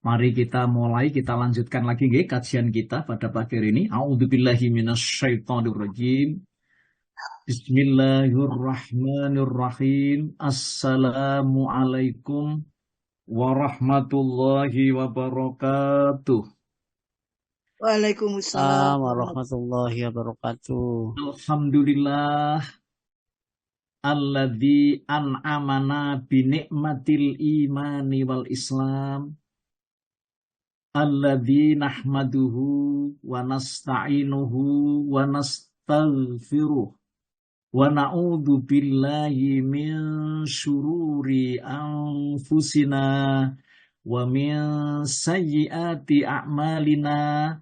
Mari kita mulai, kita lanjutkan lagi nggih kajian kita pada pagi hari ini. A'udzubillahi minasyaitonirrajim. Bismillahirrahmanirrahim. Assalamualaikum warahmatullahi wabarakatuh. Waalaikumsalam Assalamualaikum warahmatullahi warahmatullahi wabarakatuh. Alhamdulillah alladzi an'amana bi ni'matil imani wal Islam. Alladzi nahmaduhu wa nasta'inuhu wa nastaghfiruh wa na'udzu billahi min syururi anfusina wa min sayyiati a'malina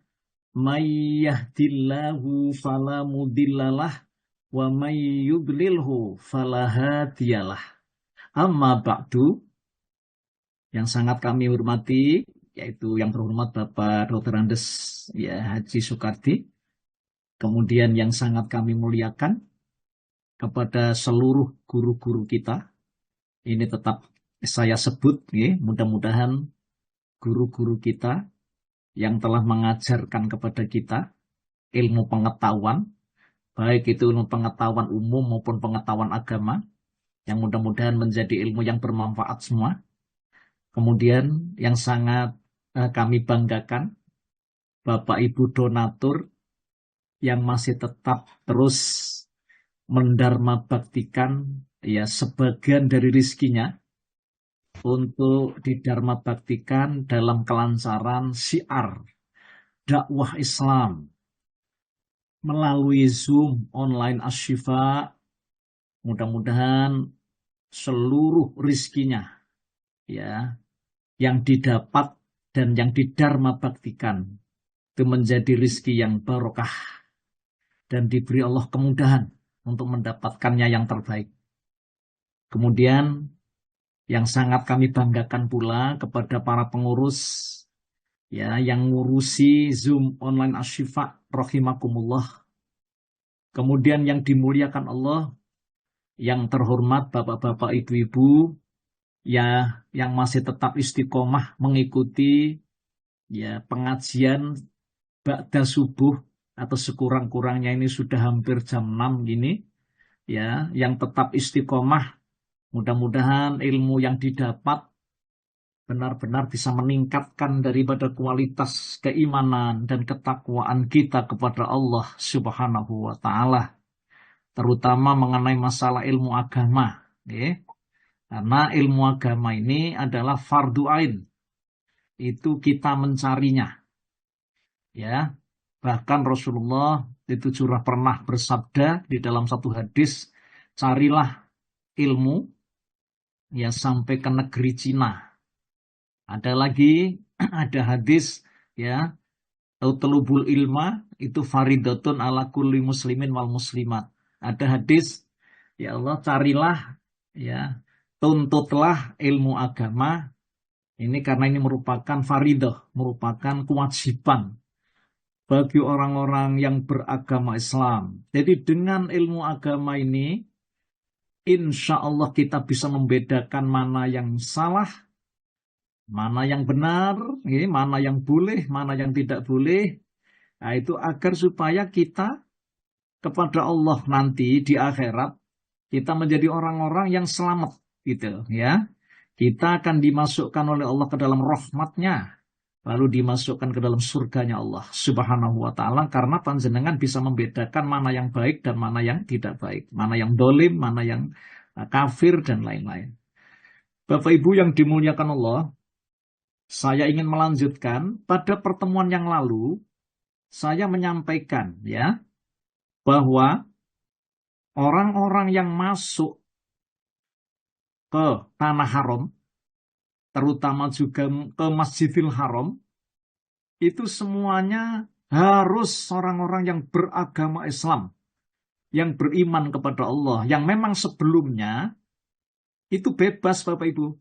may yahdillahu fala mudhillalah wa may yudlilhu fala hadiyalah. Amma ba'du, yang sangat kami hormati, yaitu yang terhormat Bapak Dr. Andes ya Haji Soekardi, kemudian yang sangat kami muliakan kepada seluruh guru-guru kita. Ini tetap saya sebut, ya, mudah-mudahan guru-guru kita yang telah mengajarkan kepada kita ilmu pengetahuan, baik itu ilmu pengetahuan umum maupun pengetahuan agama, yang mudah-mudahan menjadi ilmu yang bermanfaat semua. Kemudian yang sangat kami banggakan, Bapak Ibu donatur yang masih tetap terus mendarma baktikan ya sebagian dari rizkinya untuk didharma baktikan dalam kelancaran syiar dakwah Islam melalui Zoom online Asyifa. Mudah-mudahan seluruh rizkinya ya yang didapat dan yang didharma baktikan itu menjadi rizki yang barokah dan diberi Allah kemudahan untuk mendapatkannya yang terbaik. Kemudian yang sangat kami banggakan pula kepada para pengurus ya yang ngurusi Zoom online Asyifa rahimakumullah. Kemudian yang dimuliakan Allah, yang terhormat bapak-bapak ibu-ibu ya yang masih tetap istiqomah mengikuti ya pengajian ba'da subuh atau sekurang-kurangnya ini sudah hampir jam 6 gini ya, yang tetap istiqomah. Mudah-mudahan ilmu yang didapat benar-benar bisa meningkatkan daripada kualitas keimanan dan ketakwaan kita kepada Allah Subhanahu wa taala, terutama mengenai masalah ilmu agama, ya. Karena ilmu agama ini adalah fardu ain. Itu kita mencarinya. Ya. Bahkan Rasulullah itu juga pernah bersabda di dalam satu hadis, carilah ilmu ya sampai ke negeri Cina. Ada lagi ada hadis ya, utlubul ilma itu faridatun ala kulli muslimin wal muslimat. Ada hadis ya Allah carilah ya, tuntutlah ilmu agama ini karena ini merupakan faridah, merupakan kewajiban bagi orang-orang yang beragama Islam. Jadi dengan ilmu agama ini, insya Allah kita bisa membedakan mana yang salah, mana yang benar, ya, mana yang boleh, mana yang tidak boleh. Nah, itu agar supaya kita kepada Allah nanti di akhirat, kita menjadi orang-orang yang selamat, gitu ya. Kita akan dimasukkan oleh Allah ke dalam rahmatnya, lalu dimasukkan ke dalam surganya Allah Subhanahu wa ta'ala, karena panjenengan bisa membedakan mana yang baik dan mana yang tidak baik, mana yang dolim, mana yang kafir dan lain-lain. Bapak Ibu yang dimuliakan Allah, saya ingin melanjutkan. Pada pertemuan yang lalu saya menyampaikan ya bahwa orang-orang yang masuk ke tanah haram, terutama juga ke Masjidil Haram, itu semuanya harus orang-orang yang beragama Islam, yang beriman kepada Allah, yang memang sebelumnya itu bebas Bapak Ibu.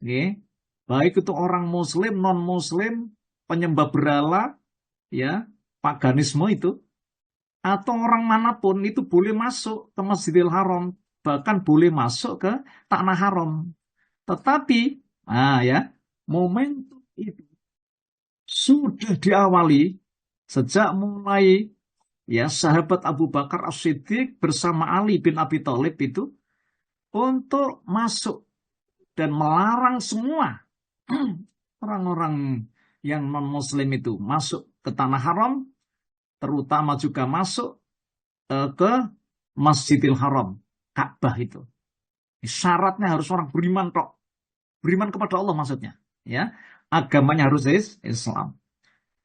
Oke. Baik itu orang Muslim, non-Muslim, penyembah berhala, ya, paganisme itu, atau orang manapun itu boleh masuk ke Masjidil Haram, bahkan boleh masuk ke tanah haram. Tetapi, ya, momentum itu sudah diawali sejak mulai ya sahabat Abu Bakar As-Siddiq bersama Ali bin Abi Thalib itu untuk masuk dan melarang semua orang-orang yang non-Muslim itu masuk ke tanah haram, terutama juga masuk ke Masjidil Haram, Ka'bah itu. Syaratnya harus orang beriman kok, beriman kepada Allah maksudnya, ya. Agamanya harus Islam.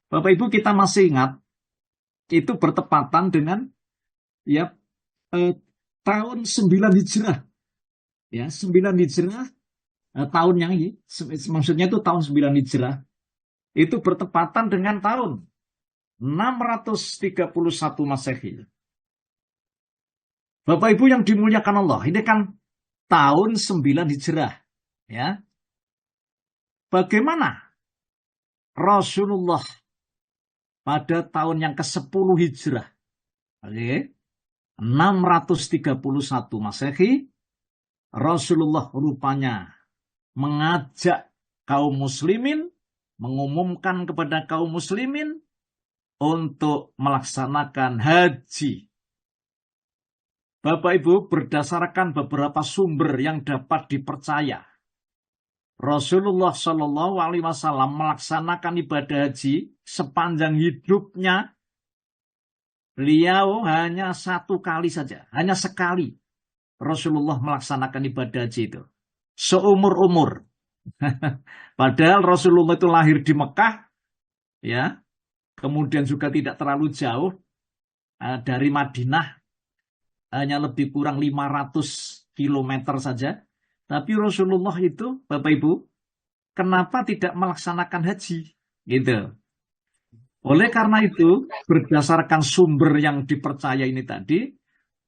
Bapak Ibu kita masih ingat itu bertepatan dengan ya tahun 9 Hijrah. Ya, 9 Hijrah tahun yang ini maksudnya itu tahun 9 Hijrah itu bertepatan dengan tahun 631 Masehi. Bapak Ibu yang dimuliakan Allah, ini kan tahun 9 Hijrah, ya. Bagaimana Rasulullah pada tahun yang ke-10 Hijrah, oke, 631 Masehi, Rasulullah rupanya mengajak kaum muslimin, mengumumkan kepada kaum muslimin untuk melaksanakan haji. Bapak Ibu, berdasarkan beberapa sumber yang dapat dipercaya, Rasulullah Shallallahu Alaihi Wasallam melaksanakan ibadah haji sepanjang hidupnya. Beliau hanya satu kali saja, hanya sekali Rasulullah melaksanakan ibadah haji itu seumur-umur. Padahal Rasulullah itu lahir di Mekah, ya, kemudian juga tidak terlalu jauh dari Madinah, hanya lebih kurang 500 kilometer saja. Tapi Rasulullah itu, Bapak Ibu, kenapa tidak melaksanakan haji? Gitu. Oleh karena itu, berdasarkan sumber yang dipercaya ini tadi,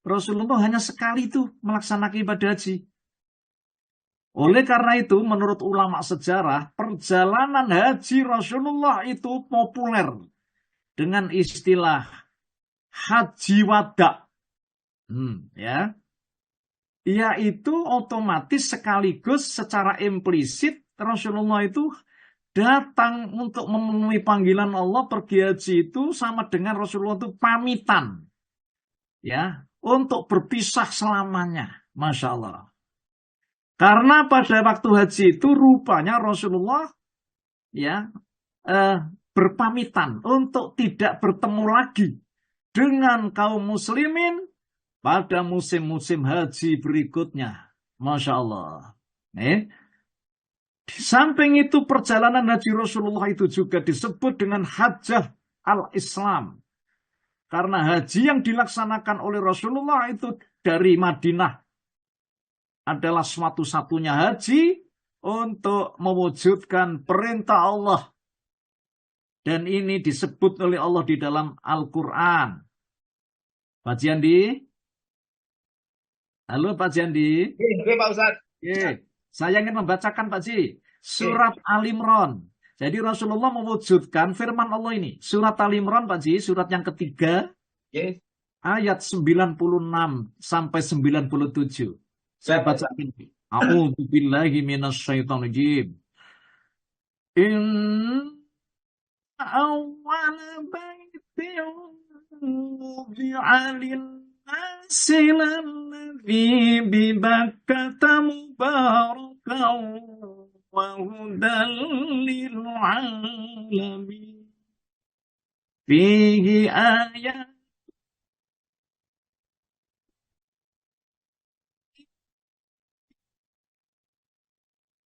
Rasulullah hanya sekali itu melaksanakan ibadah haji. Oleh karena itu, menurut ulama sejarah, perjalanan haji Rasulullah itu populer dengan istilah haji wada. Ya. Yaitu otomatis sekaligus secara implisit Rasulullah itu datang untuk memenuhi panggilan Allah pergi haji itu sama dengan Rasulullah itu pamitan. Ya, untuk berpisah selamanya. Masya Allah. Karena pada waktu haji itu rupanya Rasulullah ya berpamitan untuk tidak bertemu lagi dengan kaum muslimin pada musim-musim haji berikutnya. Masya Allah. Di samping itu perjalanan haji Rasulullah itu juga disebut dengan hajjah al-Islam. Karena haji yang dilaksanakan oleh Rasulullah itu dari Madinah adalah satu-satunya haji untuk mewujudkan perintah Allah. Dan ini disebut oleh Allah di dalam Al-Quran. Pak Jandi? Halo Pak Jandi? Oke Pak Ustadz. Saya ingin membacakan Pak Ji. Surat Al-Imran. Jadi Rasulullah mewujudkan firman Allah ini. Surat Al-Imran Pak Ji, surat yang ketiga. Ayat 96 sampai 97. Saya baca ini. A'udzu billahi minasyaitonir rajim. In awwal baitin wudi'a lin-nasi lalladzi bi Bakkata mubarakan wa hudan lil-'alamin. Fihi ayat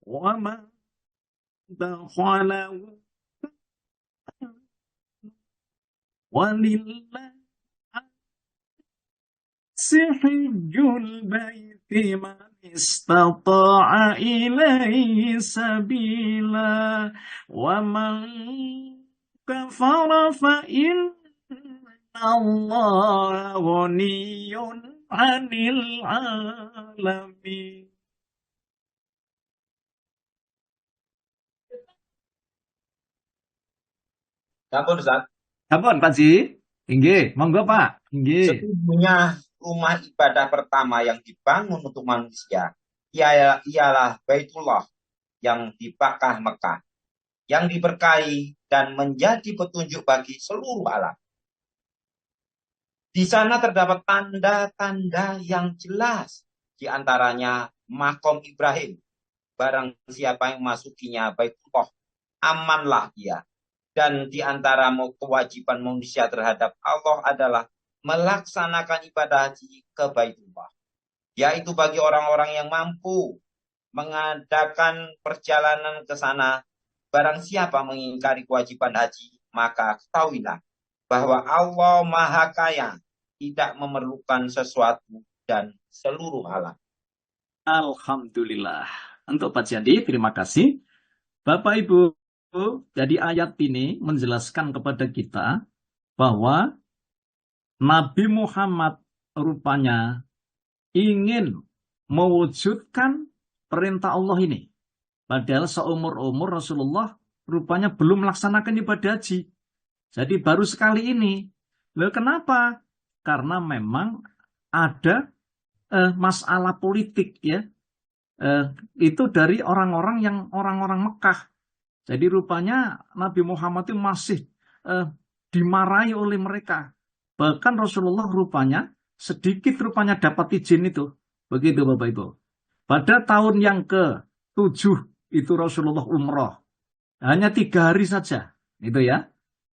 وما دخله ولله حج البيت من استطاع إليه سبيلا ومن كفر فإن الله غني عن العالمين. Sampun Ustaz. Sampun Pak Ji. Inggih, monggo Pak. Inggih. Sesungguhnya rumah ibadah pertama yang dibangun untuk manusia ialah Baitullah yang di Bakkah Mekah. yang diberkahi dan menjadi petunjuk bagi seluruh alam. Di sana terdapat tanda-tanda yang jelas, di antaranya makom Ibrahim. Barang siapa yang memasukinya Baitullah, amanlah dia. Dan di antara kewajiban manusia terhadap Allah adalah melaksanakan ibadah haji ke Baitullah, yaitu bagi orang-orang yang mampu mengadakan perjalanan ke sana. Barang siapa mengingkari kewajiban haji, maka ketahuilah bahwa Allah Maha Kaya, tidak memerlukan sesuatu dan seluruh alam. Alhamdulillah. Untuk Pak Jandi, terima kasih. Bapak Ibu, jadi ayat ini menjelaskan kepada kita bahwa Nabi Muhammad rupanya ingin mewujudkan perintah Allah ini. Padahal seumur-umur Rasulullah rupanya belum melaksanakan ibadah haji. Jadi baru sekali ini. Loh, kenapa? Karena memang ada masalah politik ya. Itu dari orang-orang Mekah. Jadi rupanya Nabi Muhammad itu masih dimarahi oleh mereka. Bahkan Rasulullah rupanya sedikit dapat izin itu. Begitu Bapak Ibu. Pada tahun yang ke-7 itu Rasulullah umroh. Hanya 3 hari saja. Itu ya.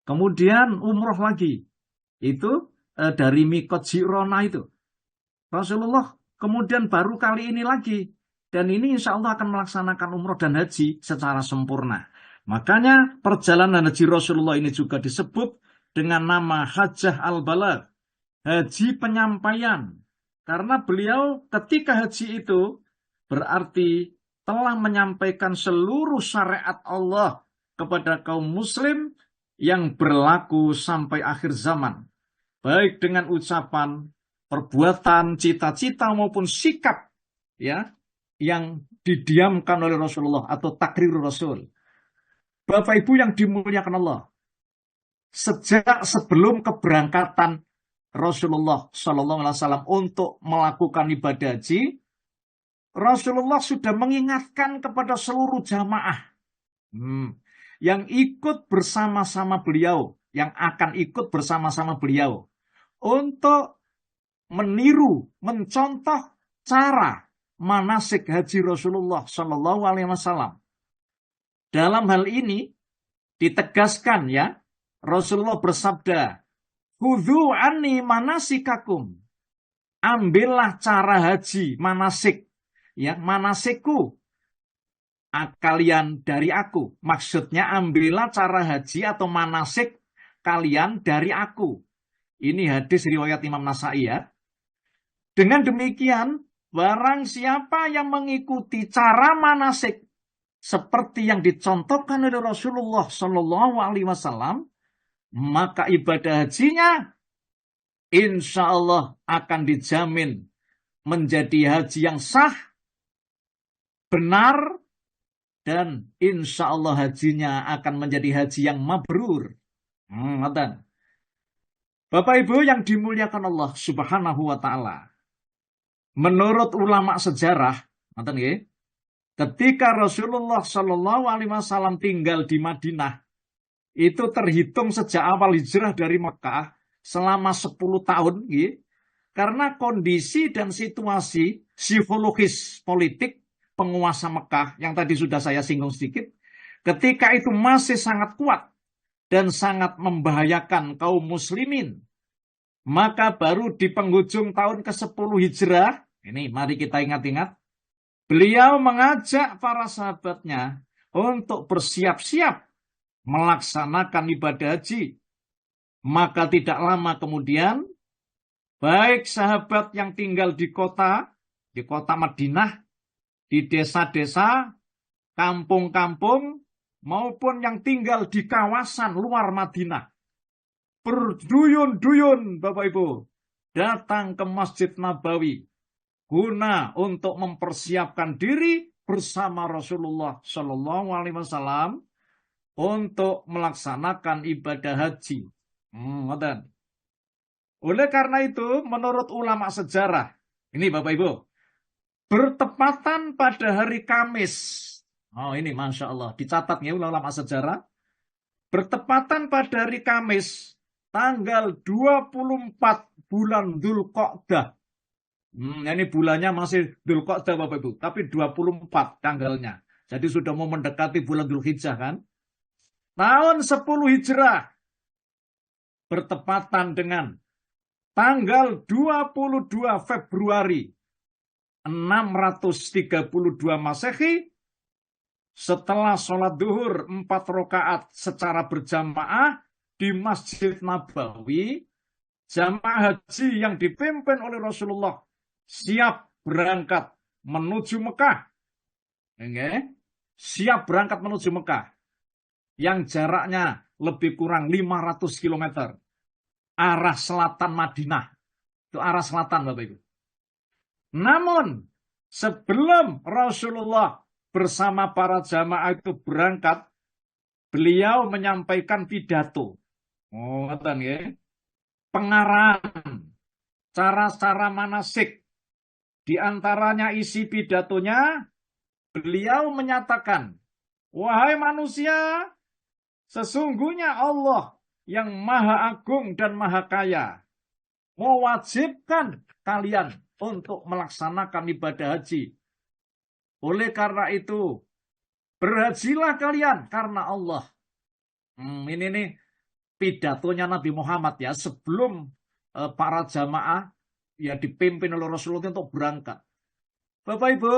Kemudian umroh lagi. Itu dari Mikot Jirona itu. Rasulullah kemudian baru kali ini lagi. Dan ini insya Allah akan melaksanakan umroh dan haji secara sempurna. Makanya perjalanan haji Rasulullah ini juga disebut dengan nama Hajjah al-Balagh, haji penyampaian. Karena beliau ketika haji itu berarti telah menyampaikan seluruh syariat Allah kepada kaum muslim yang berlaku sampai akhir zaman. Baik dengan ucapan, perbuatan, cita-cita maupun sikap ya yang didiamkan oleh Rasulullah atau takrir Rasul. Bapak Ibu yang dimuliakan Allah, sejak sebelum keberangkatan Rasulullah Shallallahu Alaihi Wasallam untuk melakukan ibadah haji, Rasulullah sudah mengingatkan kepada seluruh jamaah yang ikut bersama-sama beliau, yang akan ikut bersama-sama beliau, untuk meniru, mencontoh cara manasik haji Rasulullah Shallallahu Alaihi Wasallam. Dalam hal ini ditegaskan ya, Rasulullah bersabda, "Khudhu anni manasikakum." Ambillah cara haji manasik, ya manasikku kalian dari aku. Maksudnya ambillah cara haji atau manasik kalian dari aku. Ini hadis riwayat Imam Nasai ya. Dengan demikian, barang siapa yang mengikuti cara manasik seperti yang dicontohkan oleh Rasulullah Shallallahu Alaihi Wasallam, maka ibadah hajinya insya Allah akan dijamin menjadi haji yang sah, benar, dan insya Allah hajinya akan menjadi haji yang mabrur. Bapak Ibu yang dimuliakan Allah Subhanahu wa Ta'ala, menurut ulama sejarah, ketika Rasulullah Shallallahu Alaihi Wasallam tinggal di Madinah, itu terhitung sejak awal hijrah dari Mekah selama 10 tahun, karena kondisi dan situasi psikologis politik penguasa Mekah yang tadi sudah saya singgung sedikit, ketika itu masih sangat kuat dan sangat membahayakan kaum muslimin. Maka baru di penghujung tahun ke-10 hijrah, ini mari kita ingat-ingat, beliau mengajak para sahabatnya untuk bersiap-siap melaksanakan ibadah haji. Maka tidak lama kemudian, baik sahabat yang tinggal di kota Madinah, di desa-desa, kampung-kampung, maupun yang tinggal di kawasan luar Madinah, berduyun-duyun Bapak Ibu datang ke Masjid Nabawi guna untuk mempersiapkan diri bersama Rasulullah Shallallahu Alaihi Wasallam untuk melaksanakan ibadah haji. Oleh karena itu, menurut ulama sejarah, ini Bapak Ibu, bertepatan pada hari Kamis, Oh ini Masya Allah. Dicatat ya ulama sejarah. Bertepatan pada hari Kamis, tanggal 24 bulan Dzulqa'dah. Ini bulannya masih Dzulqa'dah Bapak Ibu. Tapi 24 tanggalnya. Jadi sudah mau mendekati bulan Dzulhijjah kan. Tahun 10 Hijrah. Bertepatan dengan tanggal 22 Februari 632 Masehi. Setelah sholat duhur 4 rakaat secara berjamaah di Masjid Nabawi, jamaah haji yang dipimpin oleh Rasulullah siap berangkat menuju Mekah. Okay? Siap berangkat menuju Mekah. Yang jaraknya lebih kurang 500 km. Arah selatan Madinah. Itu arah selatan Bapak Ibu. Namun, sebelum Rasulullah bersama para jamaah itu berangkat, beliau menyampaikan pidato. Oh, ngeten ya. Pengarahan, cara-cara manasik. Di antaranya isi pidatonya, beliau menyatakan, wahai manusia, sesungguhnya Allah yang maha agung dan maha kaya, mewajibkan kalian untuk melaksanakan ibadah haji. Oleh karena itu, berhajilah kalian karena Allah. Ini nih pidatonya Nabi Muhammad ya sebelum para jamaah ya dipimpin oleh Rasulullah untuk berangkat. Bapak Ibu,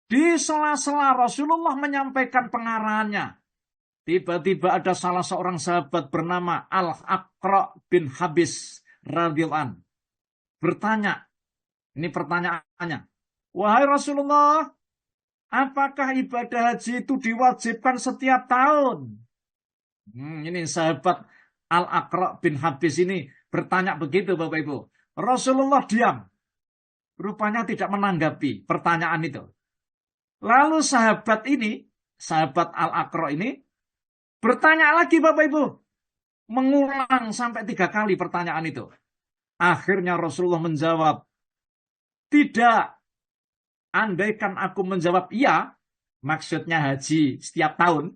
di sela-sela Rasulullah menyampaikan pengarahannya. Tiba-tiba ada salah seorang sahabat bernama Al-Aqra bin Habis radhiyallahu an bertanya. Ini pertanyaannya. Wahai Rasulullah, apakah ibadah haji itu diwajibkan setiap tahun? Ini sahabat Al-Aqra bin Habis ini bertanya begitu Bapak Ibu. Rasulullah diam. Rupanya tidak menanggapi pertanyaan itu. Lalu sahabat ini, sahabat Al-Aqra ini, bertanya lagi Bapak Ibu. Mengulang sampai 3 kali pertanyaan itu. Akhirnya Rasulullah menjawab, tidak. Andaikan aku menjawab iya, maksudnya haji setiap tahun,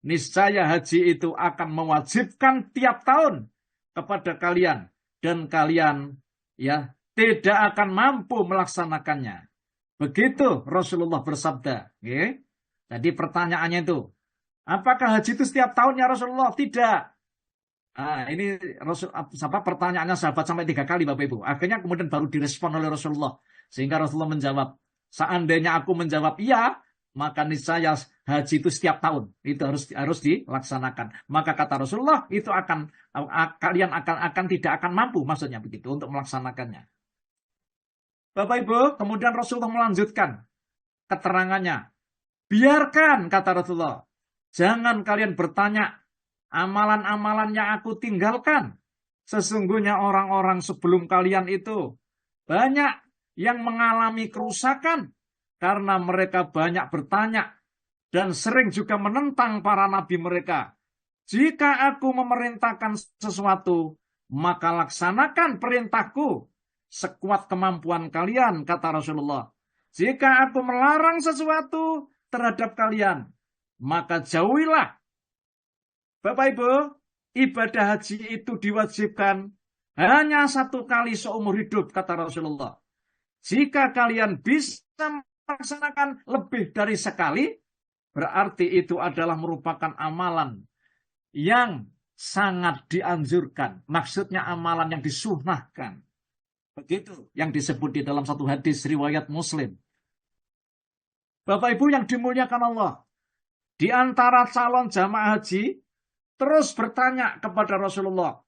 niscaya haji itu akan mewajibkan tiap tahun kepada kalian. Dan kalian ya tidak akan mampu melaksanakannya. Begitu Rasulullah bersabda. Okay? Jadi pertanyaannya itu, apakah haji itu setiap tahun ya Rasulullah? Tidak. Ini pertanyaannya sahabat sampai 3 kali Bapak Ibu. Akhirnya kemudian baru direspon oleh Rasulullah. Sehingga Rasulullah menjawab, seandainya aku menjawab iya, maka niscaya haji itu setiap tahun. Itu harus dilaksanakan. Maka kata Rasulullah, itu kalian akan tidak akan mampu, maksudnya begitu, untuk melaksanakannya. Bapak Ibu, kemudian Rasulullah melanjutkan keterangannya. Biarkan, kata Rasulullah, jangan kalian bertanya amalan-amalan yang aku tinggalkan. Sesungguhnya orang-orang sebelum kalian itu banyak yang mengalami kerusakan karena mereka banyak bertanya dan sering juga menentang para nabi mereka. Jika aku memerintahkan sesuatu, maka laksanakan perintahku sekuat kemampuan kalian, kata Rasulullah. Jika aku melarang sesuatu terhadap kalian, maka jauhilah. Bapak Ibu, ibadah haji itu diwajibkan hanya 1 kali seumur hidup, kata Rasulullah. Jika kalian bisa melaksanakan lebih dari sekali, berarti itu adalah merupakan amalan yang sangat dianjurkan. Maksudnya amalan yang disunnahkan. Begitu yang disebut di dalam satu hadis riwayat Muslim. Bapak Ibu yang dimuliakan Allah, di antara calon jamaah haji terus bertanya kepada Rasulullah.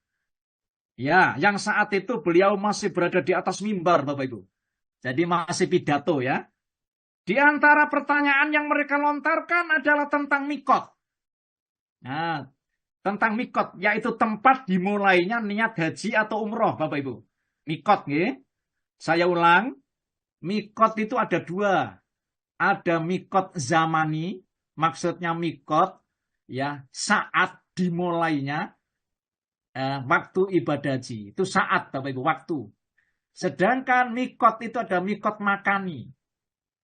Ya, yang saat itu beliau masih berada di atas mimbar, Bapak Ibu. Jadi masih pidato ya. Di antara pertanyaan yang mereka lontarkan adalah tentang mikot. Nah, tentang mikot, yaitu tempat dimulainya niat haji atau umroh, Bapak Ibu. Mikot, ya. Saya ulang, mikot itu ada 2. Ada mikot zamani, maksudnya mikot ya saat dimulainya waktu ibadah haji. Itu saat, Bapak Ibu, waktu. Sedangkan mikot itu ada mikot makani,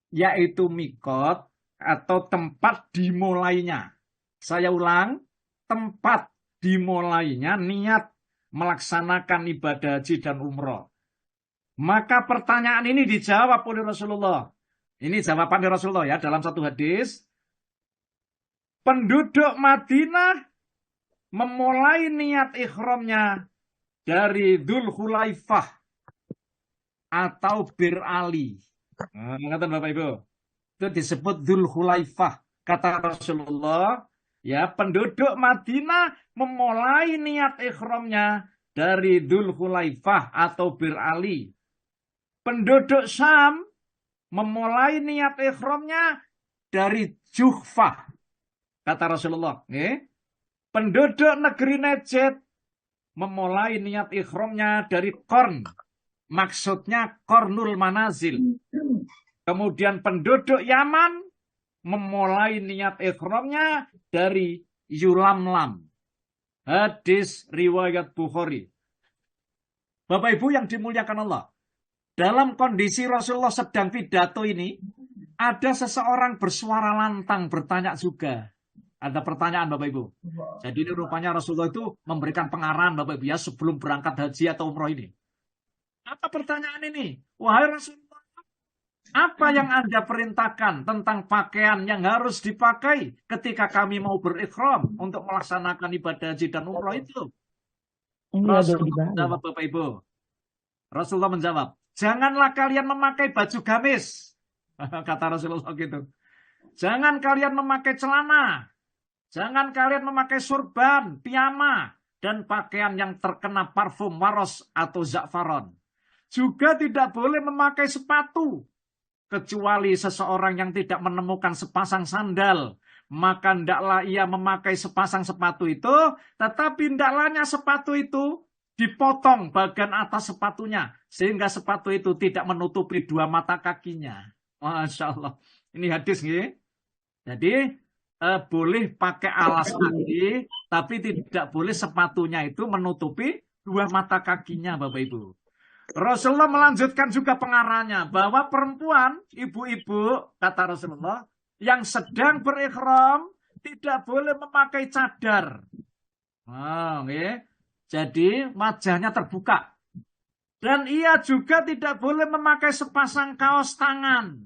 yaitu mikot atau tempat dimulainya. Saya ulang, tempat dimulainya niat melaksanakan ibadah haji dan umroh. Maka pertanyaan ini dijawab oleh Rasulullah. Ini jawaban dari Rasulullah ya dalam satu hadis. Penduduk Madinah memulai niat ikhramnya dari Dzul Khulaifah atau Bir Ali. Kata Bapak Ibu. Itu disebut Dzul Khulaifah. Kata Rasulullah, ya penduduk Madinah memulai niat ikhramnya dari Dzul Khulaifah atau Bir Ali. Penduduk Syam memulai niat ikhramnya dari Juhfah. Kata Rasulullah. Penduduk negeri Najd memulai niat ikhramnya dari Qarn. Maksudnya Qarnul Manazil. Kemudian penduduk Yaman memulai niat ikhramnya dari Yulamlam. Hadis riwayat Bukhari. Bapak Ibu yang dimuliakan Allah. Dalam kondisi Rasulullah sedang pidato ini, ada seseorang bersuara lantang bertanya juga. Ada pertanyaan Bapak Ibu. Jadi ini rupanya Rasulullah itu memberikan pengarahan Bapak Ibu ya sebelum berangkat haji atau umroh ini. Apa pertanyaan ini? Wahai Rasulullah, apa yang Anda perintahkan tentang pakaian yang harus dipakai ketika kami mau berikhram untuk melaksanakan ibadah haji dan umroh itu? Rasulullah menjawab Bapak Ibu. Rasulullah menjawab, janganlah kalian memakai baju gamis. Kata Rasulullah gitu. Jangan kalian memakai celana. Jangan kalian memakai surban, piyama, dan pakaian yang terkena parfum waros atau za'faron. Juga tidak boleh memakai sepatu. Kecuali seseorang yang tidak menemukan sepasang sandal. Maka hendaklah ia memakai sepasang sepatu itu. Tetapi hendaklah sepatu itu dipotong bagian atas sepatunya. Sehingga sepatu itu tidak menutupi dua mata kakinya. Masya Allah. Ini hadis nih. Jadi boleh pakai alas kaki. Tapi tidak boleh sepatunya itu menutupi dua mata kakinya Bapak Ibu. Rasulullah melanjutkan juga pengarahannya. Bahwa perempuan, ibu-ibu, kata Rasulullah, yang sedang berikhram tidak boleh memakai cadar. Jadi wajahnya terbuka. Dan ia juga tidak boleh memakai sepasang kaos tangan.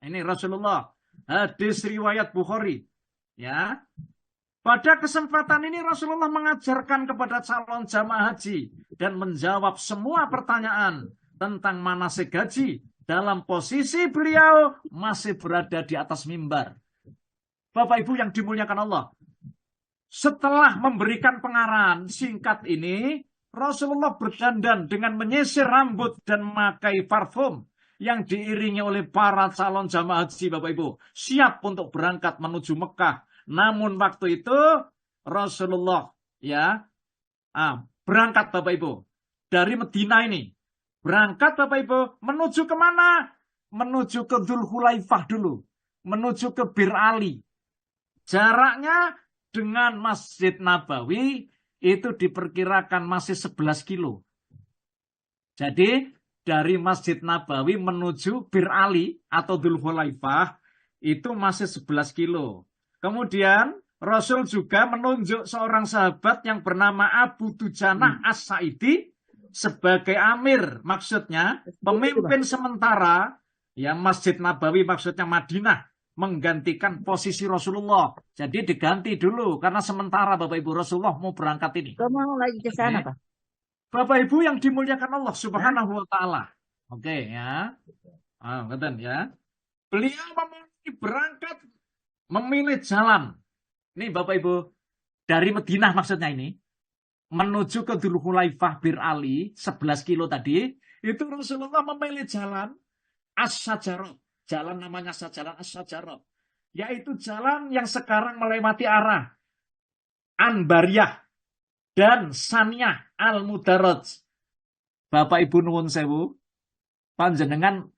Ini Rasulullah. Hadis riwayat Bukhari. Ya. Pada kesempatan ini Rasulullah mengajarkan kepada calon jamaah haji dan menjawab semua pertanyaan tentang manasik haji dalam posisi beliau masih berada di atas mimbar. Bapak Ibu yang dimuliakan Allah. Setelah memberikan pengarahan singkat ini, Rasulullah berdandan dengan menyisir rambut dan memakai parfum yang diiringi oleh para calon jamaah haji Bapak Ibu. Siap untuk berangkat menuju Mekah. Namun waktu itu Rasulullah berangkat Bapak Ibu dari Medina ini. Berangkat Bapak Ibu menuju kemana? Menuju ke Dzul Khulaifah dulu. Menuju ke Bir Ali. Jaraknya dengan Masjid Nabawi itu diperkirakan masih 11 kilo. Jadi dari Masjid Nabawi menuju Bir Ali atau Dzul Khulaifah itu masih 11 kilo. Kemudian Rasul juga menunjuk seorang sahabat yang bernama Abu Dujanah As-Sa'idi sebagai amir, maksudnya pemimpin sementara ya Masjid Nabawi, maksudnya Madinah, menggantikan posisi Rasulullah. Jadi diganti dulu karena sementara Bapak Ibu Rasulullah mau berangkat ini. Kamu lagi ke sana, Pak? Bapak Ibu yang dimuliakan Allah Subhanahu wa taala. Oke ya. Ya. Beliau berangkat memilih jalan. Ini Bapak Ibu, dari Madinah maksudnya ini, menuju ke Dzul Khulaifah Bir Ali, 11 kilo tadi, itu Rasulullah memilih jalan As-Sajarah. Jalan namanya jalan As-Sajarah. Yaitu jalan yang sekarang melewati arah Anbariyah dan Saniyah Al-Mudarraj. Bapak Ibu nuwun sewu, panjenengan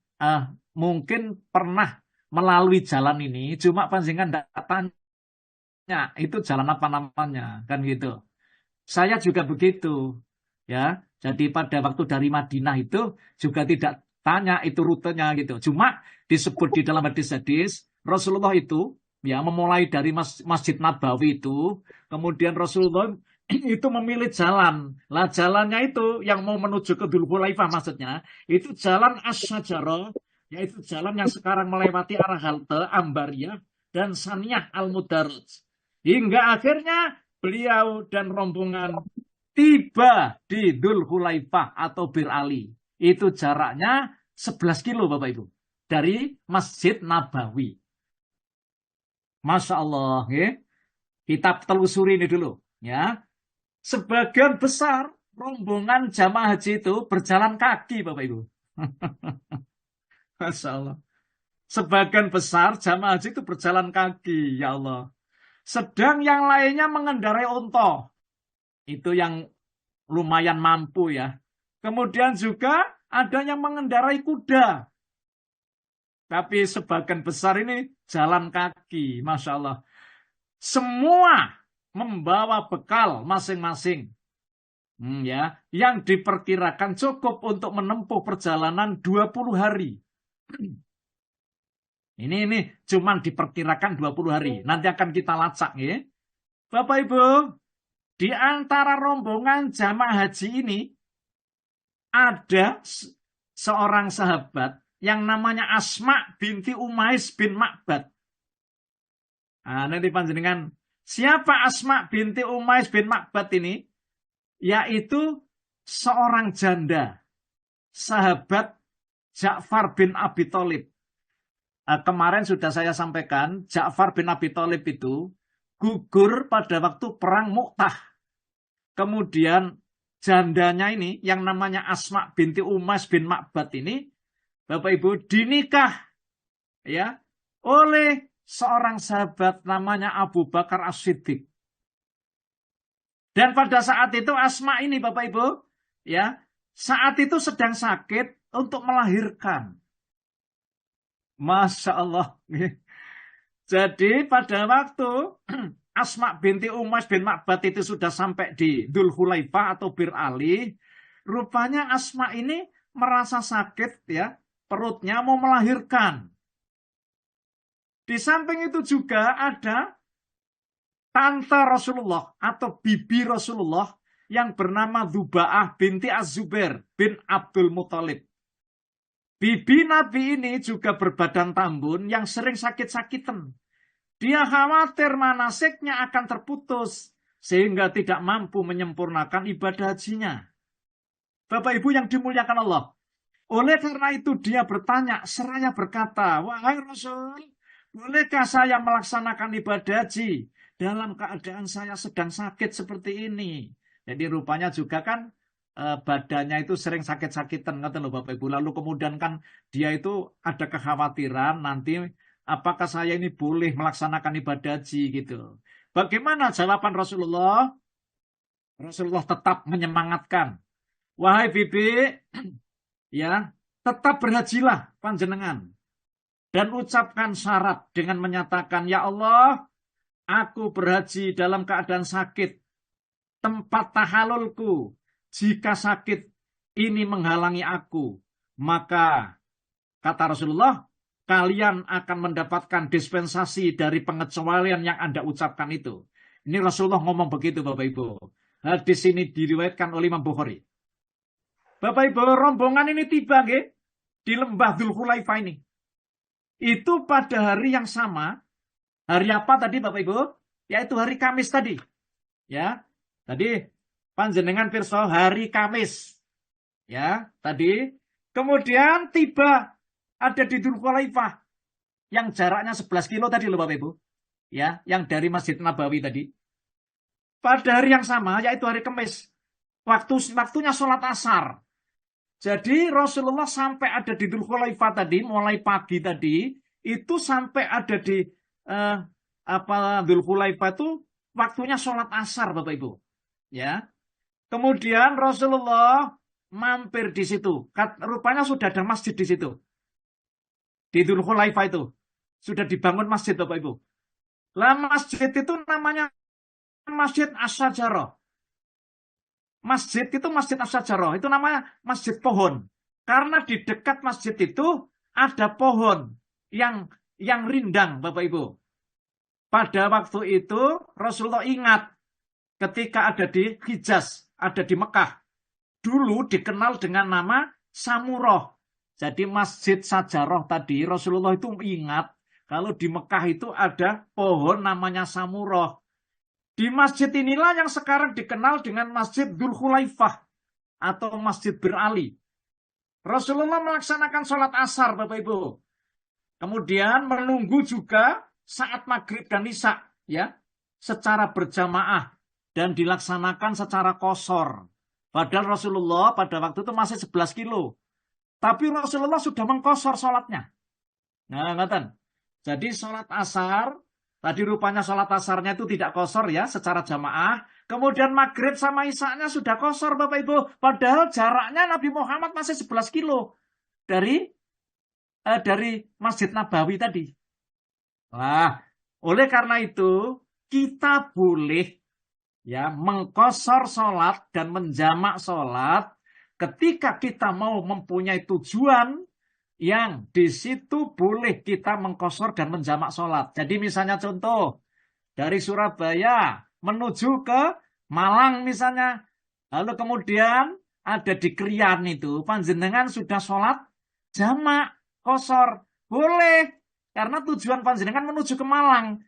mungkin pernah melalui jalan ini, cuma panjenengan tidak tanya itu jalan apa namanya, kan gitu. Saya juga begitu, ya. Jadi pada waktu dari Madinah itu juga tidak tanya itu rutenya gitu. Cuma disebut di dalam hadis-hadis Rasulullah itu ya memulai dari Masjid Nabawi itu, kemudian Rasulullah itu memilih jalan. Lah jalannya itu yang mau menuju ke Dzulhulaifah maksudnya, itu jalan Asy-Syajarah, yaitu jalan yang sekarang melewati arah halte Ambariyah dan Saniyah Al-Mudarraj. Hingga akhirnya beliau dan rombongan tiba di Dzulhulaifah atau Bir Ali. Itu jaraknya 11 kilo Bapak Ibu dari Masjid Nabawi. Masya Allah, ya. Kita telusuri ini dulu, ya. Sebagian besar rombongan jamaah haji itu berjalan kaki, Bapak Ibu. Masya Allah. Sebagian besar jamaah haji itu berjalan kaki, ya Allah. Sedang yang lainnya mengendarai unta. Itu yang lumayan mampu ya. Kemudian juga ada yang mengendarai kuda. Tapi sebagian besar ini jalan kaki, Masya Allah. Semua membawa bekal masing-masing. Ya, yang diperkirakan cukup untuk menempuh perjalanan 20 hari. Ini cuman diperkirakan 20 hari. Nanti akan kita lacak ya. Bapak Ibu, di antara rombongan jamaah haji ini ada seorang sahabat yang namanya Asma binti Umais bin Ma'bad. Nah, nanti panjenengan, siapa Asma binti Umais bin Ma'bad ini? Yaitu seorang janda, sahabat Ja'far bin Abi Thalib. Kemarin sudah saya sampaikan, Ja'far bin Abi Thalib itu gugur pada waktu perang Mu'tah. Kemudian jandanya ini, yang namanya Asma binti Umais bin Ma'bad ini, Bapak Ibu, dinikah ya oleh seorang sahabat namanya Abu Bakar As-Siddiq. Dan pada saat itu Asma ini Bapak Ibu, ya, saat itu sedang sakit untuk melahirkan. Masya Allah. Jadi pada waktu Asma binti Umais bin Ma'bad itu sudah sampai di Dzulhulaifah atau Bir Ali, rupanya Asma ini merasa sakit ya, perutnya mau melahirkan. Di samping itu juga ada tante Rasulullah atau bibi Rasulullah yang bernama Dzuba'ah binti Az-Zubair bin Abdul Muthalib. Bibi Nabi ini juga berbadan tambun yang sering sakit-sakitan. Dia khawatir manasiknya akan terputus sehingga tidak mampu menyempurnakan ibadah hajinya. Bapak Ibu yang dimuliakan Allah. Oleh karena itu dia bertanya, seraya berkata, wahai Rasul, bolehkah saya melaksanakan ibadah haji dalam keadaan saya sedang sakit seperti ini? Jadi rupanya juga kan badannya itu sering sakit-sakitan, kata loh Bapak Ibu. Lalu kemudian kan dia itu ada kekhawatiran nanti apakah saya ini boleh melaksanakan ibadah haji gitu. Bagaimana jawaban Rasulullah? Rasulullah tetap menyemangatkan. Wahai bibi, ya, tetap berhajilah panjenengan. Dan ucapkan syarat dengan menyatakan, ya Allah, aku berhaji dalam keadaan sakit. Tempat tahalulku, jika sakit ini menghalangi aku, maka, kata Rasulullah, kalian akan mendapatkan dispensasi dari pengecualian yang Anda ucapkan itu. Ini Rasulullah ngomong begitu Bapak Ibu. Hadis ini diriwayatkan oleh Imam Bukhari. Bapak Ibu, rombongan ini tiba di lembah Dzulhulaifah ini. Itu pada hari yang sama. Hari apa tadi Bapak Ibu? Yaitu hari Kamis tadi. Ya, tadi panjenengan pirsa hari Kamis. Ya, tadi. Kemudian tiba ada di Dzulhulaifah yang jaraknya 11 kilo tadi loh Bapak Ibu. Ya, yang dari Masjid Nabawi tadi. Pada hari yang sama yaitu hari Kamis. Waktunya sholat asar. Jadi Rasulullah sampai ada di Dzulhulaifah tadi, mulai pagi tadi, itu sampai ada di Dzulhulaifah itu waktunya sholat asar, Bapak Ibu. Ya. Kemudian Rasulullah mampir di situ. Rupanya sudah ada masjid di situ. Di Dzulhulaifah itu sudah dibangun masjid, Bapak Ibu. Lah masjid itu namanya Masjid Asy-Syajarah. Masjid itu Masjid Asy-Syajarah, itu namanya masjid pohon. Karena di dekat masjid itu ada pohon yang yang rindang, Bapak Ibu. Pada waktu itu Rasulullah ingat ketika ada di Hijaz, ada di Mekah. Dulu dikenal dengan nama Samuroh. Jadi Masjid Sajaroh tadi Rasulullah itu ingat kalau di Mekah itu ada pohon namanya Samuroh. Di masjid inilah yang sekarang dikenal dengan Masjid Dzulkhulaifah atau Masjid Berali. Rasulullah melaksanakan sholat asar, Bapak Ibu. Kemudian menunggu juga saat maghrib dan isya, ya, secara berjamaah dan dilaksanakan secara qashar. Padahal Rasulullah pada waktu itu masih 11 kilo. Tapi Rasulullah sudah mengqashar sholatnya. Nah, ngeten. Jadi sholat asar, tadi rupanya sholat asarnya itu tidak qashar ya, secara jamaah. Kemudian maghrib sama isya-nya sudah qashar, Bapak Ibu. Padahal jaraknya Nabi Muhammad masih 11 kilo dari Masjid Nabawi tadi. Nah, oleh karena itu kita boleh ya mengqashar sholat dan menjamak sholat ketika kita mau mempunyai tujuan yang di situ boleh kita mengqashar dan menjamak sholat. Jadi misalnya contoh dari Surabaya menuju ke Malang misalnya, lalu kemudian ada di Krian itu panjenengan sudah sholat jamak qashar, boleh karena tujuan panjenengan menuju ke Malang.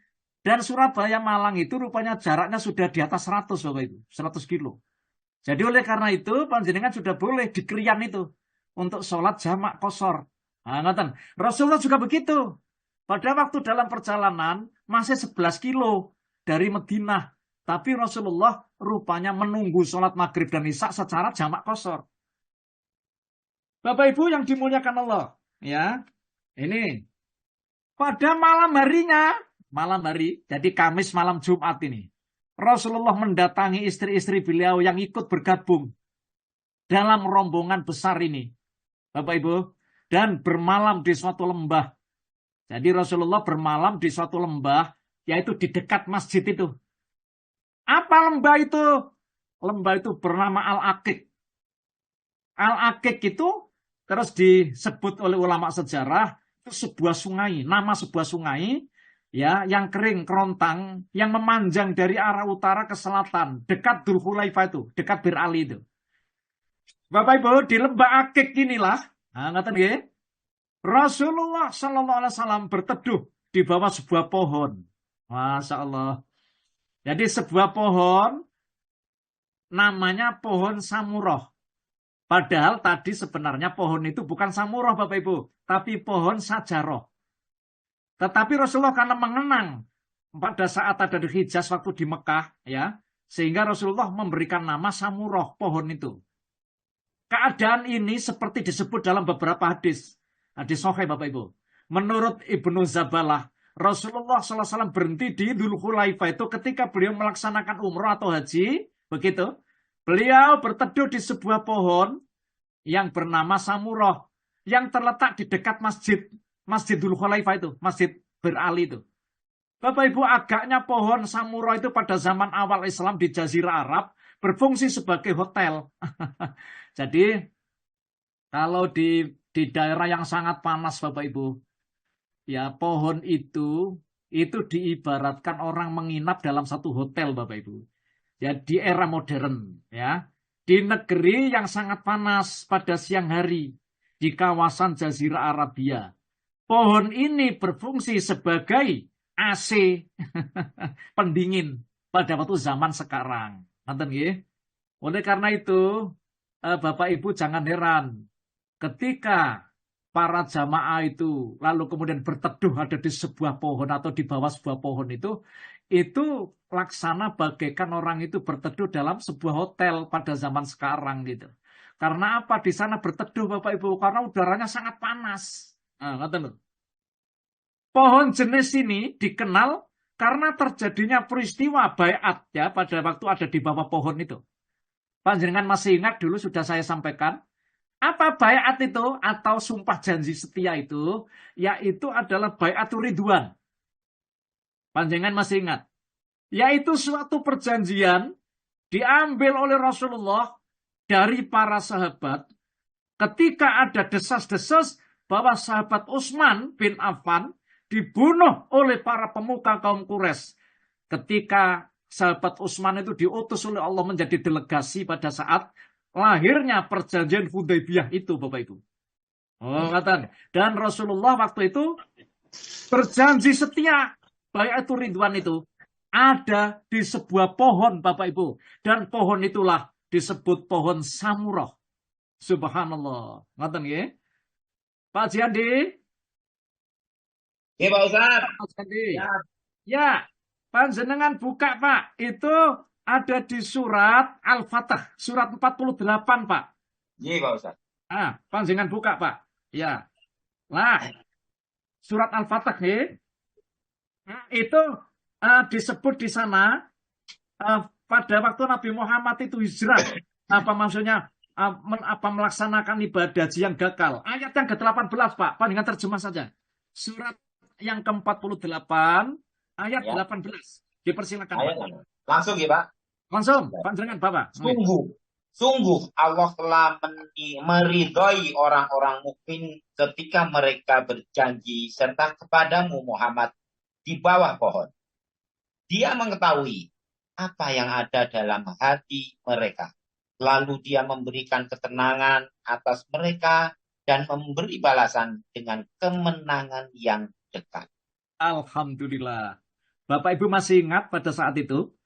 Dan Surabaya Malang itu rupanya jaraknya sudah di atas 100 Bapak Ibu, 100 kilo. Jadi oleh karena itu panjenengan sudah boleh di Krian itu untuk sholat jamak qashar. Nah, ngeten. Rasulullah juga begitu. Pada waktu dalam perjalanan masih 11 kilo dari Madinah. Tapi Rasulullah rupanya menunggu sholat maghrib dan isya secara jamak qashar. Bapak Ibu yang dimuliakan Allah. Ya, ini pada malam harinya, malam hari, jadi Kamis malam Jumat ini, Rasulullah mendatangi istri-istri beliau yang ikut bergabung dalam rombongan besar ini, Bapak Ibu, dan bermalam di suatu lembah. Jadi Rasulullah bermalam di suatu lembah, yaitu di dekat masjid itu. Apa lembah itu? Lembah itu bernama Al-Aqiq. Al-Aqiq itu terus disebut oleh ulama sejarah itu sebuah sungai, nama sebuah sungai ya yang kering kerontang yang memanjang dari arah utara ke selatan dekat Dzulkhulaifah itu, dekat Bir Ali itu. Bapak Ibu, di lembah Aqiq inilah, ngaten nggih, Rasulullah sallallahu alaihi wasallam berteduh di bawah sebuah pohon. Masya Allah. Jadi sebuah pohon namanya pohon Samuroh. Padahal tadi sebenarnya pohon itu bukan Samuroh Bapak Ibu, tapi pohon Sajaroh. Tetapi Rasulullah karena mengenang pada saat ada di Hijaz waktu di Mekah, ya, sehingga Rasulullah memberikan nama Samuroh pohon itu. Keadaan ini seperti disebut dalam beberapa hadis. Hadis sahih Bapak Ibu. Menurut Ibnu Zabalah, Rasulullah SAW berhenti di Dzulkhulaifah itu ketika beliau melaksanakan umroh atau haji, begitu. Beliau berteduh di sebuah pohon yang bernama Samuroh, yang terletak di dekat Masjid Dzulkhulaifah itu, Masjid Berali itu. Bapak Ibu, agaknya pohon Samuroh itu pada zaman awal Islam di Jazirah Arab berfungsi sebagai hotel. Jadi kalau di daerah yang sangat panas Bapak Ibu, ya pohon itu diibaratkan orang menginap dalam satu hotel Bapak Ibu. Ya di era modern ya, di negeri yang sangat panas pada siang hari di kawasan Jazirah Arabia. Pohon ini berfungsi sebagai AC pendingin pada waktu zaman sekarang. Nonton nggih? Oleh karena itu Bapak Ibu jangan heran ketika para jamaah itu lalu kemudian berteduh ada di sebuah pohon atau di bawah sebuah pohon itu laksana bagaikan orang itu berteduh dalam sebuah hotel pada zaman sekarang gitu. Karena apa? Di sana berteduh Bapak Ibu karena udaranya sangat panas. Nah, pohon jenis ini dikenal karena terjadinya peristiwa baiat ya pada waktu ada di bawah pohon itu. Panjenengan masih ingat dulu sudah saya sampaikan. Apa baiat itu atau sumpah janji setia itu? Yaitu adalah baiatur ridwan. Panjenengan masih ingat? Yaitu suatu perjanjian diambil oleh Rasulullah dari para sahabat ketika ada desas-desus bahwa sahabat Utsman bin Affan dibunuh oleh para pemuka kaum Quraisy ketika sahabat Utsman itu diutus oleh Allah menjadi delegasi pada saat lahirnya perjanjian Hudaybiyah itu, Bapak Ibu. Oh, kata. Dan Rasulullah waktu itu berjanji setia. Baiatur Ridwan itu ada di sebuah pohon, Bapak Ibu. Dan pohon itulah disebut pohon Samurah. Subhanallah. Ngoten nggih? Pak Jandi? Iya Pak Ustaz. Pak Jandi. Ya. Ya, panjenengan buka, Pak. Itu ada di surat Al-Fatah, surat 48, Pak. Iya Pak Ustaz. Panjenengan buka, Pak. Ya. Nah, surat Al-Fatah itu disebut di sana pada waktu Nabi Muhammad itu hijrah. Apa maksudnya? Apa melaksanakan ibadah haji yang gagal. Ayat yang ke-18, Pak. Panjenengan terjemah saja. Surat yang ke-48, ayat Ya. 18. Dipersilakan, Ayat. Pak. Langsung ya Pak. Langsung, panjenengan, Bapak. Sungguh Allah telah meridhoi orang-orang mukmin ketika mereka berjanji serta kepadamu Muhammad di bawah pohon. Dia mengetahui apa yang ada dalam hati mereka. Lalu dia memberikan ketenangan atas mereka dan memberi balasan dengan kemenangan yang dekat. Alhamdulillah. Bapak Ibu masih ingat pada saat itu?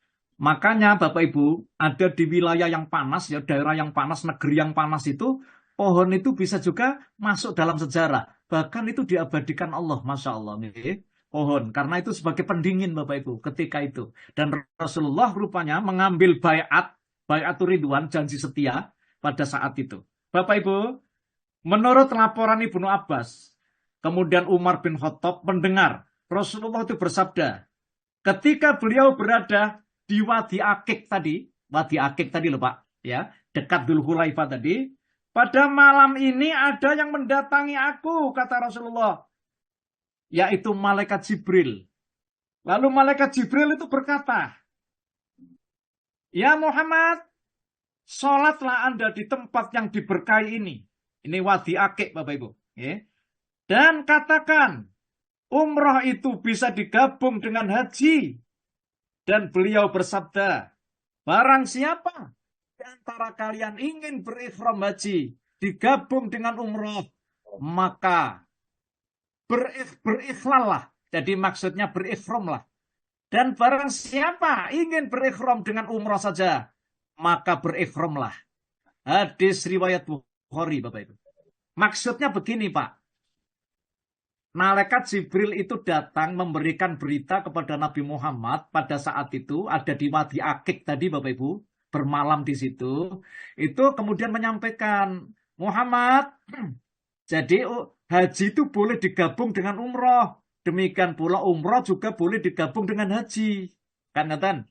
Makanya Bapak Ibu ada di wilayah yang panas, ya daerah yang panas, negeri yang panas itu, pohon itu bisa juga masuk dalam sejarah. Bahkan itu diabadikan Allah, Masya Allah. Nih, pohon, karena itu sebagai pendingin Bapak Ibu ketika itu. Dan Rasulullah rupanya mengambil baiatur Ridwan, janji setia pada saat itu. Bapak Ibu, menurut laporan Ibnu Abbas, kemudian Umar bin Khattab mendengar Rasulullah itu bersabda, ketika beliau berada di Wadi Akik tadi loh Pak, ya, dekat Dzul Hulaifah tadi, pada malam ini ada yang mendatangi aku, kata Rasulullah, yaitu malaikat Jibril. Lalu malaikat Jibril itu berkata, ya Muhammad, sholatlah Anda di tempat yang diberkahi ini. Ini Wadi Akik, Bapak Ibu. Ya. Dan katakan, umrah itu bisa digabung dengan haji. Dan beliau bersabda, barang siapa di antara kalian ingin berikhram haji, digabung dengan umrah, maka berikhlal. Jadi maksudnya berikhramlah. Dan barang siapa ingin berikhram dengan umrah saja, maka berikhramlah. Hadis riwayat Bukhari, Bapak Ibu. Maksudnya begini, Pak. Malaikat Jibril itu datang memberikan berita kepada Nabi Muhammad pada saat itu ada di Wadi Akik tadi, Bapak Ibu, bermalam di situ. Itu kemudian menyampaikan, Muhammad, jadi haji itu boleh digabung dengan umroh. Demikian pula umroh juga boleh digabung dengan haji. Kan, Nathan?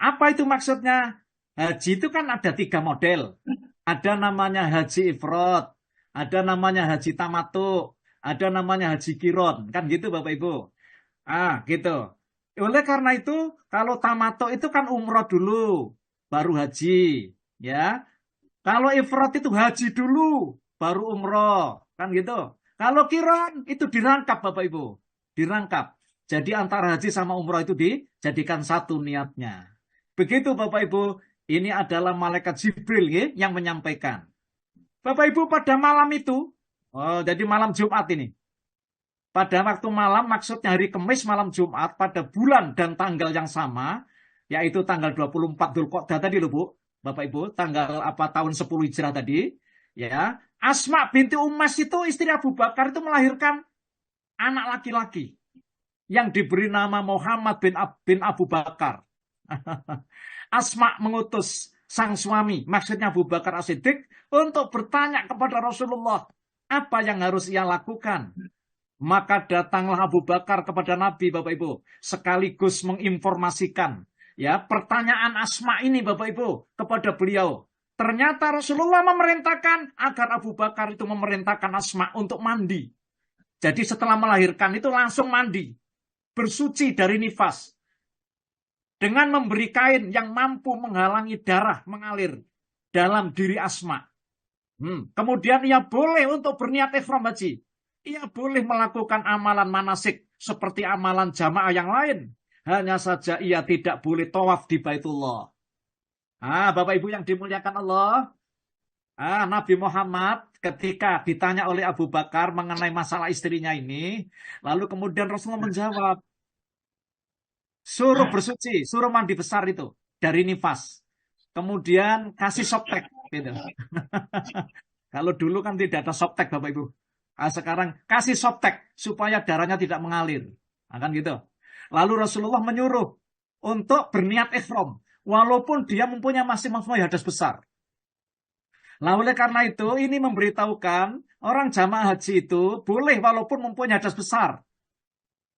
Apa itu maksudnya? Haji itu kan ada 3 model. Ada namanya haji ifrad, ada namanya haji tamattu, ada namanya haji kiron, kan gitu Bapak Ibu. Gitu. Oleh karena itu, kalau tamattu itu kan umroh dulu, baru haji, ya. Kalau ifrad itu haji dulu, baru umroh, kan gitu. Kalau kiron itu dirangkap Bapak Ibu, dirangkap. Jadi antara haji sama umroh itu dijadikan satu niatnya. Begitu Bapak Ibu, ini adalah malaikat Jibril ya, yang menyampaikan. Bapak Ibu pada malam itu, jadi malam Jumat ini. Pada waktu malam, maksudnya hari Kamis malam Jumat, pada bulan dan tanggal yang sama, yaitu tanggal 24 Dzulqa'dah tadi loh Bu, Bapak Ibu, tanggal tahun 10 Hijrah tadi, ya. Asma binti Ummas itu istri Abu Bakar itu melahirkan anak laki-laki yang diberi nama Muhammad bin Abu Bakar. Asma mengutus sang suami, maksudnya Abu Bakar As-Siddiq, untuk bertanya kepada Rasulullah, apa yang harus ia lakukan? Maka datanglah Abu Bakar kepada Nabi, Bapak Ibu, sekaligus menginformasikan ya pertanyaan Asma ini, Bapak Ibu, kepada beliau. Ternyata Rasulullah memerintahkan agar Abu Bakar itu memerintahkan Asma untuk mandi. Jadi setelah melahirkan itu langsung mandi, bersuci dari nifas, dengan memberi kain yang mampu menghalangi darah mengalir dalam diri Asma. Kemudian ia boleh untuk berniat ihram haji. Ia boleh melakukan amalan manasik seperti amalan jamaah yang lain. Hanya saja ia tidak boleh tawaf di Baitullah. Bapak Ibu yang dimuliakan Allah, Nabi Muhammad ketika ditanya oleh Abu Bakar mengenai masalah istrinya ini, lalu kemudian Rasulullah menjawab, suruh bersuci, suruh mandi besar itu dari nifas. Kemudian kasih softtek, gitu. Kalau dulu kan tidak ada softtek, Bapak Ibu. Sekarang kasih softtek supaya darahnya tidak mengalir. Kan gitu. Lalu Rasulullah menyuruh untuk berniat ihram, walaupun dia masih mempunyai hadas besar. Nah, oleh karena itu, ini memberitahukan orang jamaah haji itu boleh walaupun mempunyai hadas besar.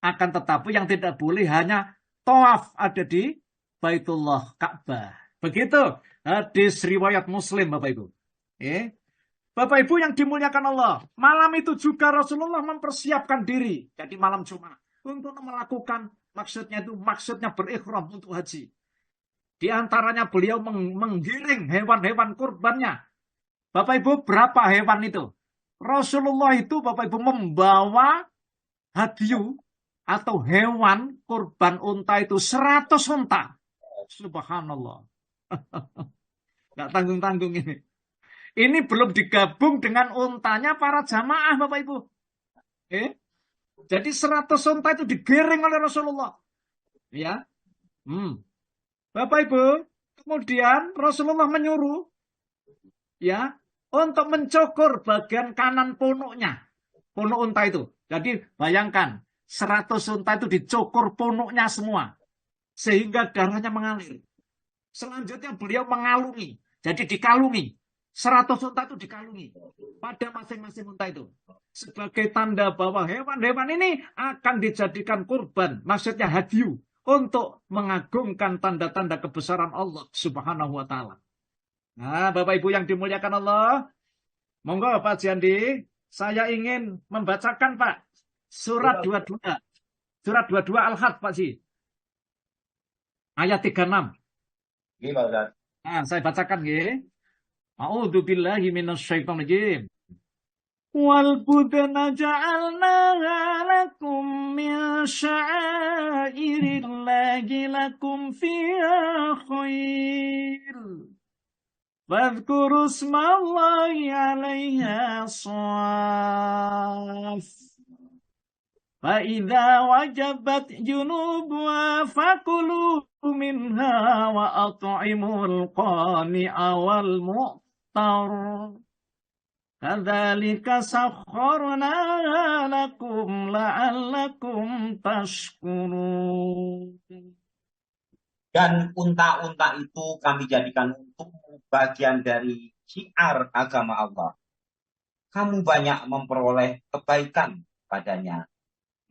Akan tetapi yang tidak boleh hanya tawaf ada di Baitullah Ka'bah. Begitu hadis riwayat Muslim, Bapak Ibu. Bapak Ibu yang dimuliakan Allah, malam itu juga Rasulullah mempersiapkan diri. Jadi malam Jumat untuk melakukan maksudnya berikhram untuk haji. Di antaranya beliau menggiring hewan-hewan kurbannya. Bapak Ibu, berapa hewan itu? Rasulullah itu, Bapak Ibu, membawa hadyu atau hewan kurban unta itu 100 unta. Subhanallah. Nggak tanggung-tanggung ini. Ini belum digabung dengan untanya para jamaah, Bapak Ibu. Jadi 100 unta itu digiring oleh Rasulullah. Ya. Bapak Ibu, kemudian Rasulullah menyuruh ya untuk mencukur bagian kanan punuknya. Punuk unta itu. Jadi bayangkan, 100 unta itu dicukur punuknya semua. Sehingga darahnya mengalir. Selanjutnya beliau mengalungi. Jadi dikalungi. 100 unta itu dikalungi pada masing-masing unta itu. Sebagai tanda bahwa hewan-hewan ini akan dijadikan kurban. Maksudnya hadyu. Untuk mengagungkan tanda-tanda kebesaran Allah Subhanahu wa ta'ala. Nah, Bapak Ibu yang dimuliakan Allah, monggo Pak Jandi, saya ingin membacakan Pak surat 22. Surat 22 Al-Had Pak Ji. Ayat 36. Iya, Pak Ustaz. Nah, saya bacakan nggih. A'udzubillahi minasyaitonir rajim. Wal budana ja'alnaha lakum min sya'airillahi lakum fiha khair. Fadhkuru smallahi 'alaiha shaf. Fa idza wajabat junubuha fakulu minha wa at'imul qani'a wal mu'tar. Kadzalika sakharna lakum la'allakum tashkurun. Dan unta-unta itu kami jadikan untuk bagian dari syiar agama Allah. Kamu banyak memperoleh kebaikan padanya.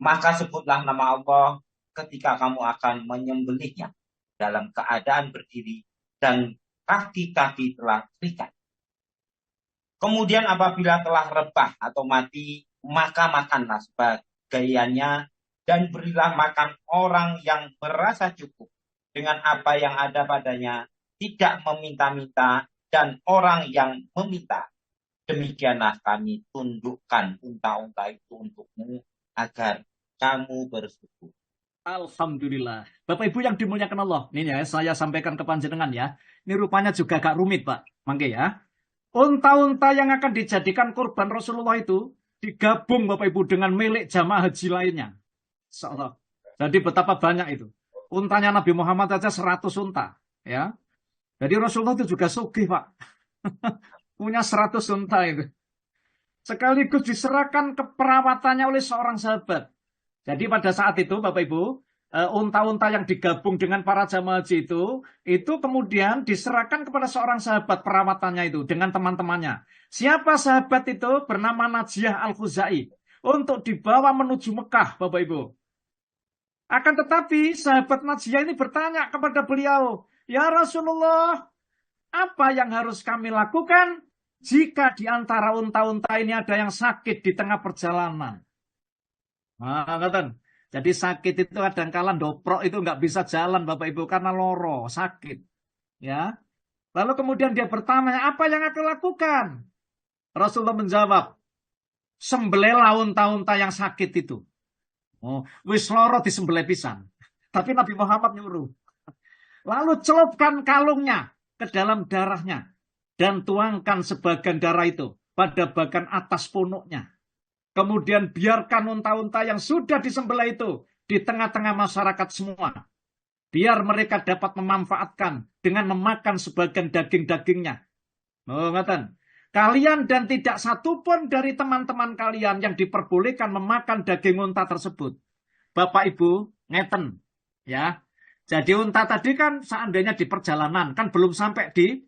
Maka sebutlah nama Allah ketika kamu akan menyembelihnya dalam keadaan berdiri dan kaki-kaki telah terikat. Kemudian apabila telah rebah atau mati, maka makanlah sebagiannya dan berilah makan orang yang merasa cukup dengan apa yang ada padanya, tidak meminta-minta, dan orang yang meminta. Demikianlah kami tundukkan unta-unta itu untukmu agar kamu bersyukur. Alhamdulillah. Bapak Ibu yang dimuliakan Allah. Ini ya, saya sampaikan ke panjenengan ya. Ini rupanya juga agak rumit Pak. Mangke ya. Unta-unta yang akan dijadikan kurban Rasulullah itu digabung Bapak Ibu dengan milik jamaah haji lainnya. Insyaallah. Jadi betapa banyak itu. Untanya Nabi Muhammad saja 100 unta. Ya. Jadi Rasulullah itu juga sugih Pak. Punya 100 unta itu. Sekaligus diserahkan ke perawatannya oleh seorang sahabat. Jadi pada saat itu Bapak Ibu, unta-unta yang digabung dengan para jamaah haji itu kemudian diserahkan kepada seorang sahabat perawatannya itu dengan teman-temannya. Siapa sahabat itu? Bernama Najiyah Al-Khuzai. Untuk dibawa menuju Mekah Bapak Ibu. Akan tetapi sahabat Najiyah ini bertanya kepada beliau, "Ya Rasulullah, apa yang harus kami lakukan jika di antara unta-unta ini ada yang sakit di tengah perjalanan?" Jadi sakit itu kadang-kala doprok itu nggak bisa jalan Bapak Ibu karena loro, sakit. Ya. Lalu kemudian dia bertanya, apa yang aku lakukan? Rasulullah menjawab, sembelihlah unta-unta yang sakit itu. Oh, wis loro disembelih pisan. Tapi Nabi Muhammad nyuruh. Lalu celupkan kalungnya ke dalam darahnya dan tuangkan sebagian darah itu pada bagian atas punuknya. Kemudian biarkan unta-unta yang sudah disembelih itu di tengah-tengah masyarakat semua. Biar mereka dapat memanfaatkan dengan memakan sebagian daging-dagingnya. Oh, ngatan. Kalian dan tidak satupun dari teman-teman kalian yang diperbolehkan memakan daging unta tersebut. Bapak Ibu, ngeten. Ya. Jadi unta tadi kan seandainya di perjalanan, kan belum sampai di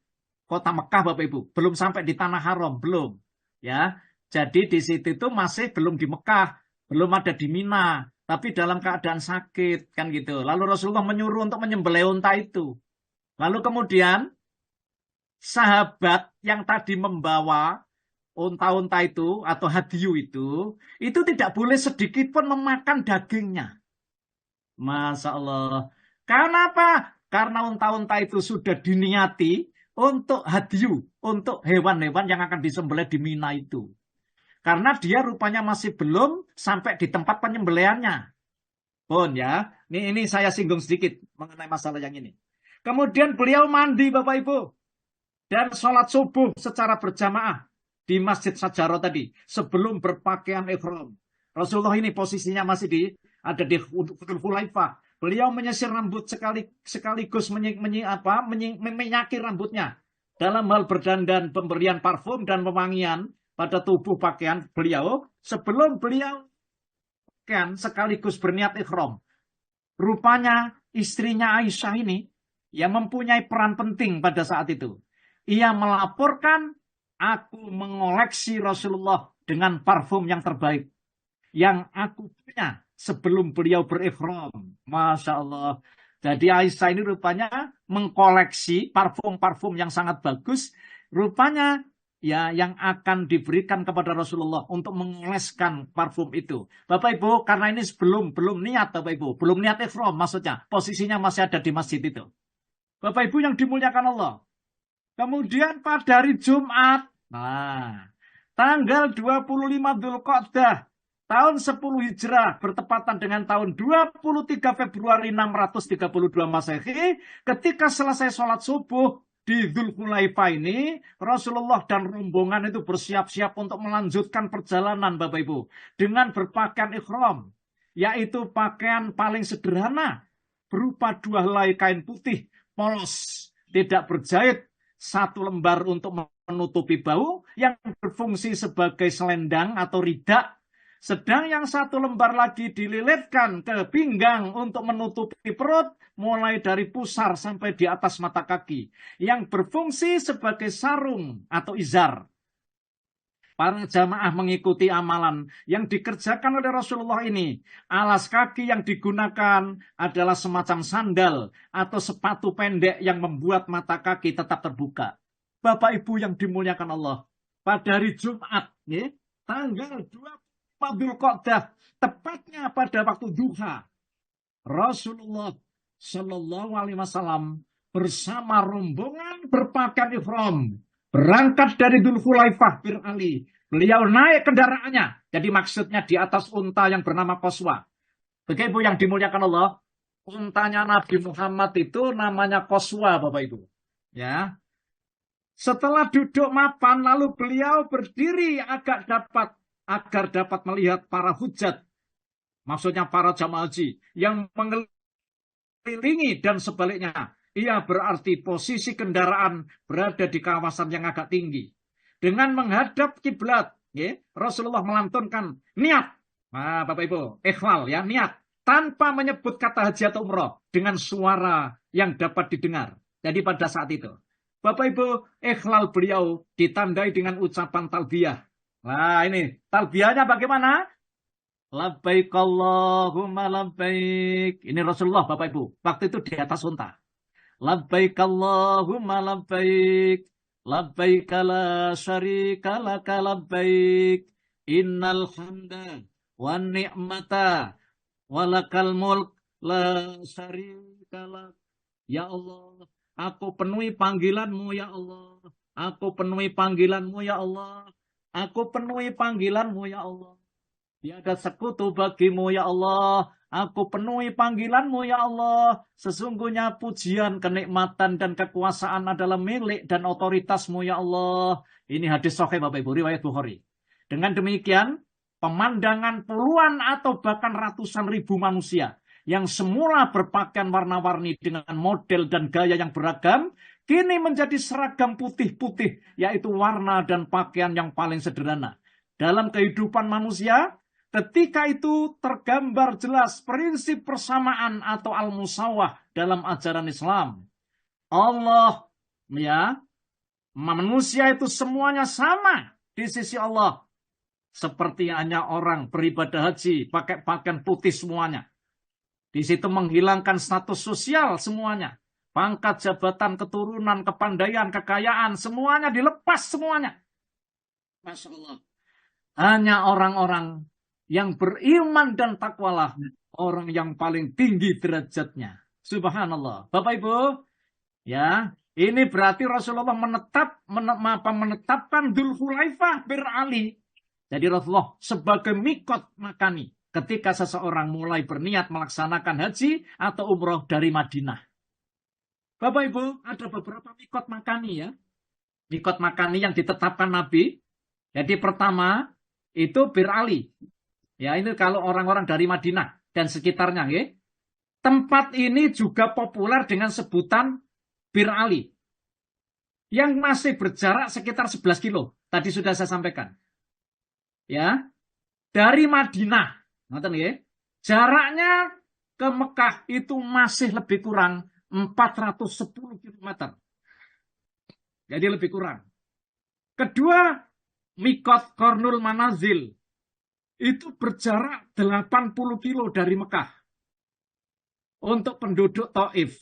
kota Mekah Bapak Ibu. Belum sampai di Tanah Haram, belum. Ya. Jadi di situ itu masih belum di Mekah, belum ada di Mina, tapi dalam keadaan sakit kan gitu. Lalu Rasulullah menyuruh untuk menyembelih unta itu. Lalu kemudian sahabat yang tadi membawa unta-unta itu atau hadiyu itu tidak boleh sedikit pun memakan dagingnya. Masya Allah. Karena apa? Karena unta-unta itu sudah diniati untuk hadiyu, untuk hewan-hewan yang akan disembelih di Mina itu. Karena dia rupanya masih belum sampai di tempat penyembelihannya. Pun ya, ini saya singgung sedikit mengenai masalah yang ini. Kemudian beliau mandi Bapak Ibu. Dan sholat subuh secara berjamaah di Masjid Sajarah tadi. Sebelum berpakaian ihram. Rasulullah ini posisinya masih ada di Hulaifah. Beliau menyisir rambut sekaligus menyaki rambutnya. Dalam hal berdandan, pemberian parfum dan pewangian pada tubuh pakaian beliau sebelum beliau kan sekaligus berniat ikhram. Rupanya istrinya Aisyah ini yang mempunyai peran penting pada saat itu. Ia melaporkan, aku mengoleksi Rasulullah dengan parfum yang terbaik yang aku punya sebelum beliau berikhram. Masya Allah. Jadi Aisyah ini rupanya mengkoleksi parfum-parfum yang sangat bagus. Rupanya ya yang akan diberikan kepada Rasulullah untuk mengoleskan parfum itu. Bapak Ibu, karena ini belum niat Bapak Ibu, belum niat ikhram maksudnya, posisinya masih ada di masjid itu. Bapak Ibu yang dimuliakan Allah. Kemudian pada hari Jumat, tanggal 25 Dzulqa'dah tahun 10 Hijrah bertepatan dengan tahun 23 Februari 632 Masehi, ketika selesai sholat subuh di Dzulhulaifah ini, Rasulullah dan rombongan itu bersiap-siap untuk melanjutkan perjalanan Bapak Ibu dengan berpakaian ikhram, yaitu pakaian paling sederhana berupa 2 helai kain putih polos, tidak berjahit, 1 lembar untuk menutupi bahu yang berfungsi sebagai selendang atau ridak. Sedang yang 1 lembar lagi dililitkan ke pinggang untuk menutupi perut, mulai dari pusar sampai di atas mata kaki, yang berfungsi sebagai sarung atau izar. Para jamaah mengikuti amalan yang dikerjakan oleh Rasulullah ini. Alas kaki yang digunakan adalah semacam sandal atau sepatu pendek yang membuat mata kaki tetap terbuka. Bapak Ibu yang dimuliakan Allah, pada hari Jumat, tanggal 24 Dzulqa'dah, tepatnya pada waktu duha, Rasulullah Shallallahu Alaihi Wasallam bersama rombongan berpakaian ihram berangkat dari Dzulhulaifah Bir Ali. Beliau naik kendaraannya. Jadi maksudnya di atas unta yang bernama Qaswa. Bapak Ibu yang dimuliakan Allah, untanya Nabi Muhammad itu namanya Qaswa, Bapak Ibu. Ya. Setelah duduk mapan, lalu beliau berdiri agar dapat melihat para hujat. Maksudnya para jamaah haji yang mengelilingi dan sebaliknya. Ia berarti posisi kendaraan berada di kawasan yang agak tinggi. Dengan menghadap kiblat, Rasulullah melantunkan niat. Nah, Bapak Ibu, ikhlal ya, niat. Tanpa menyebut kata haji atau umroh. Dengan suara yang dapat didengar. Jadi pada saat itu. Bapak Ibu, ikhlal beliau ditandai dengan ucapan talbiyah. Nah ini, talbiyahnya bagaimana? Labbaik Allahumma labbaik. Ini Rasulullah Bapak Ibu. Waktu itu di atas unta. Labbaik Allahumma labbaik. Labbaik la syarika laka labbaik. Innal hamda wa ni'mata walakal mulk la syarika lak. Ya Allah, aku penuhi panggilanmu ya Allah. Aku penuhi panggilanmu ya Allah. Aku penuhi panggilanmu ya Allah. Tiada sekutu bagimu ya Allah. Aku penuhi panggilanmu ya Allah. Sesungguhnya pujian, kenikmatan, dan kekuasaan adalah milik dan otoritasmu ya Allah. Ini hadis sahih Bapak Ibu, riwayat Bukhari. Dengan demikian, pemandangan puluhan atau bahkan ratusan ribu manusia yang semula berpakaian warna-warni dengan model dan gaya yang beragam, kini menjadi seragam putih-putih, yaitu warna dan pakaian yang paling sederhana. Dalam kehidupan manusia, ketika itu tergambar jelas prinsip persamaan atau al-musawah dalam ajaran Islam. Allah, ya, manusia itu semuanya sama di sisi Allah. Seperti hanya orang beribadah haji pakai pakaian putih semuanya. Di situ menghilangkan status sosial semuanya. Pangkat, jabatan, keturunan, kepandaian, kekayaan, semuanya dilepas semuanya. Masya Allah. Hanya orang-orang yang beriman dan takwalah orang yang paling tinggi derajatnya. Subhanallah. Bapak Ibu, ya, ini berarti Rasulullah menetapkan Dzulhulaifah bir Ali. Jadi Rasulullah sebagai mikot makani ketika seseorang mulai berniat melaksanakan haji atau umroh dari Madinah. Bapak Ibu, ada beberapa mikot makani ya. Mikot makani yang ditetapkan Nabi. Jadi pertama itu Bir Ali. Ya, ini kalau orang-orang dari Madinah dan sekitarnya, ya. Tempat ini juga populer dengan sebutan Bir Ali. Yang masih berjarak sekitar 11 kilo. Tadi sudah saya sampaikan. Ya. Dari Madinah, ya, jaraknya ke Mekah itu masih lebih kurang 410 km. Jadi lebih kurang. Kedua, Mikot Kornul Manazil itu berjarak 80 kilo dari Mekah untuk penduduk Taif,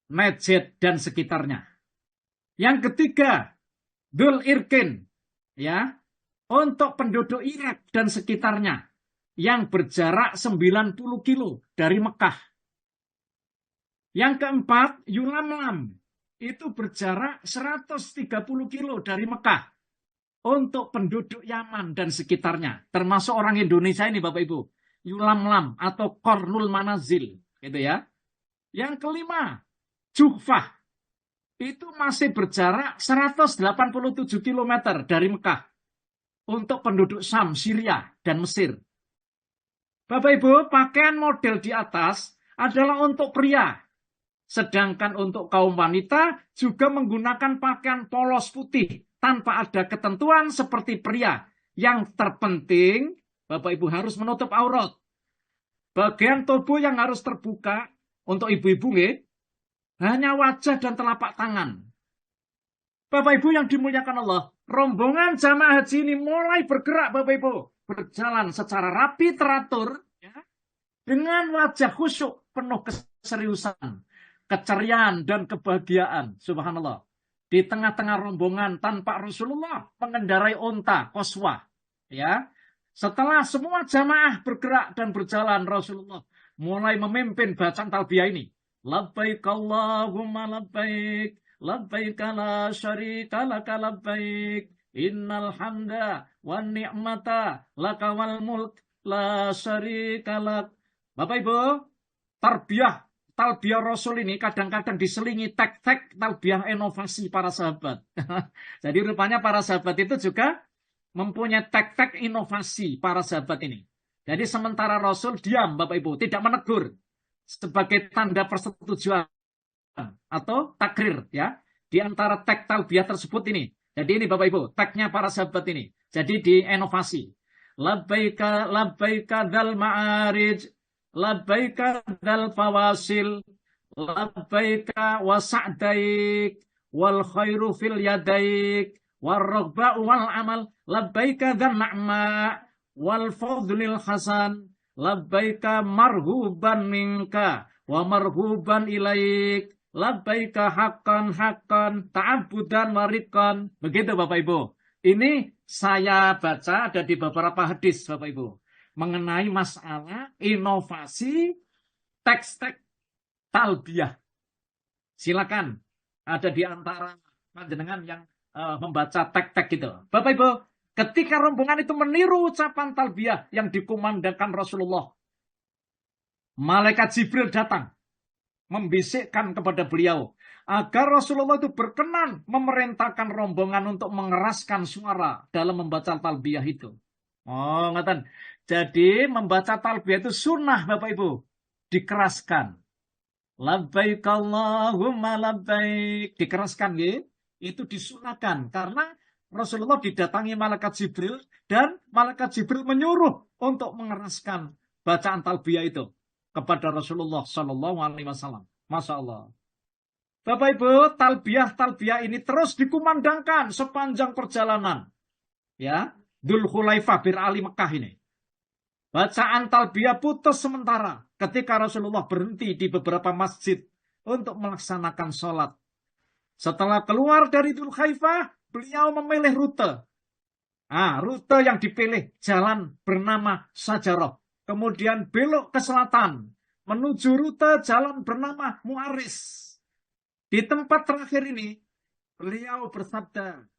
Najd dan sekitarnya. Yang ketiga, Dzul Irkin, ya, untuk penduduk Irak dan sekitarnya yang berjarak 90 kilo dari Mekah. Yang keempat, Yulamlam itu berjarak 130 kilo dari Mekah untuk penduduk Yaman dan sekitarnya, termasuk orang Indonesia ini Bapak Ibu. Yulamlam atau Kornul Manazil, gitu ya. Yang kelima, Juhfah itu masih berjarak 187 km dari Mekah untuk penduduk Syam, Syria, dan Mesir. Bapak Ibu, pakaian model di atas adalah untuk pria. Sedangkan untuk kaum wanita juga menggunakan pakaian polos putih tanpa ada ketentuan seperti pria. Yang terpenting, Bapak Ibu harus menutup aurat. Bagian tubuh yang harus terbuka untuk ibu-ibu, hanya wajah dan telapak tangan. Bapak Ibu yang dimuliakan Allah, rombongan jamaah haji ini mulai bergerak Bapak Ibu. Berjalan secara rapi, teratur, ya, dengan wajah khusyuk, penuh keseriusan, keceriaan, dan kebahagiaan. Subhanallah. Di tengah-tengah rombongan tanpa Rasulullah mengendarai onta, koswah. Ya. Setelah semua jamaah bergerak dan berjalan, Rasulullah mulai memimpin bacaan talbiyah ini. Labbaik Allahumma labbaik. Labbaik la syarika laka labbaik. Innal hamda wa ni'mata laka wal mulk la syarika lak. Bapak Ibu, talbiyah Rasul ini kadang-kadang diselingi tek-tek talbiyah inovasi para sahabat. Jadi rupanya para sahabat itu juga mempunyai tek-tek inovasi para sahabat ini. Jadi sementara Rasul diam Bapak Ibu, tidak menegur sebagai tanda persetujuan atau takrir, ya, di antara tek talbiyah tersebut ini. Jadi ini Bapak Ibu, teknya para sahabat ini. Jadi diinovasi. Labbaika labbaika dzal ma'arij, labbaika dzal fawasil, labbaika wa sa'daik, wal khairu fil yadaik, war raghba'u wal amal, labbaika dzal na'ma, wal fadlil hasan, labbaika marhuban minka, wa marhuban ilaik, labbaika haqqan ta'abudan warikan. Begitu Bapak Ibu. Ini saya baca ada di beberapa hadis Bapak Ibu mengenai masalah inovasi teks-teks talbiyah. Silakan ada di antara panjenengan yang membaca teks-teks gitu. Bapak Ibu, Ketika rombongan itu meniru ucapan talbiyah yang dikumandangkan Rasulullah, malaikat Jibril datang membisikkan kepada beliau agar Rasulullah itu berkenan memerintahkan rombongan untuk mengeraskan suara dalam membaca talbiyah itu. Oh, ngatan. Jadi membaca talbiyah itu sunnah, Bapak Ibu, dikeraskan. Labbaik Allahumma labbaik, dikeraskan, ya. Itu disunahkan karena Rasulullah didatangi malaikat Jibril dan malaikat Jibril menyuruh untuk mengeraskan bacaan talbiyah itu kepada Rasulullah Shallallahu Alaihi Wasallam. Masya Allah. Bapak Ibu, talbiyah ini terus dikumandangkan sepanjang perjalanan. Ya, Dzul Khulaifah bir Ali Mekah ini. Bacaan talbiyah putus sementara ketika Rasulullah berhenti di beberapa masjid untuk melaksanakan sholat. Setelah keluar dari Dzul Khulaifah, beliau memilih rute. Rute yang dipilih jalan bernama Sajarah. Kemudian belok ke selatan menuju rute jalan bernama Muaris. Di tempat terakhir ini, beliau bersabda,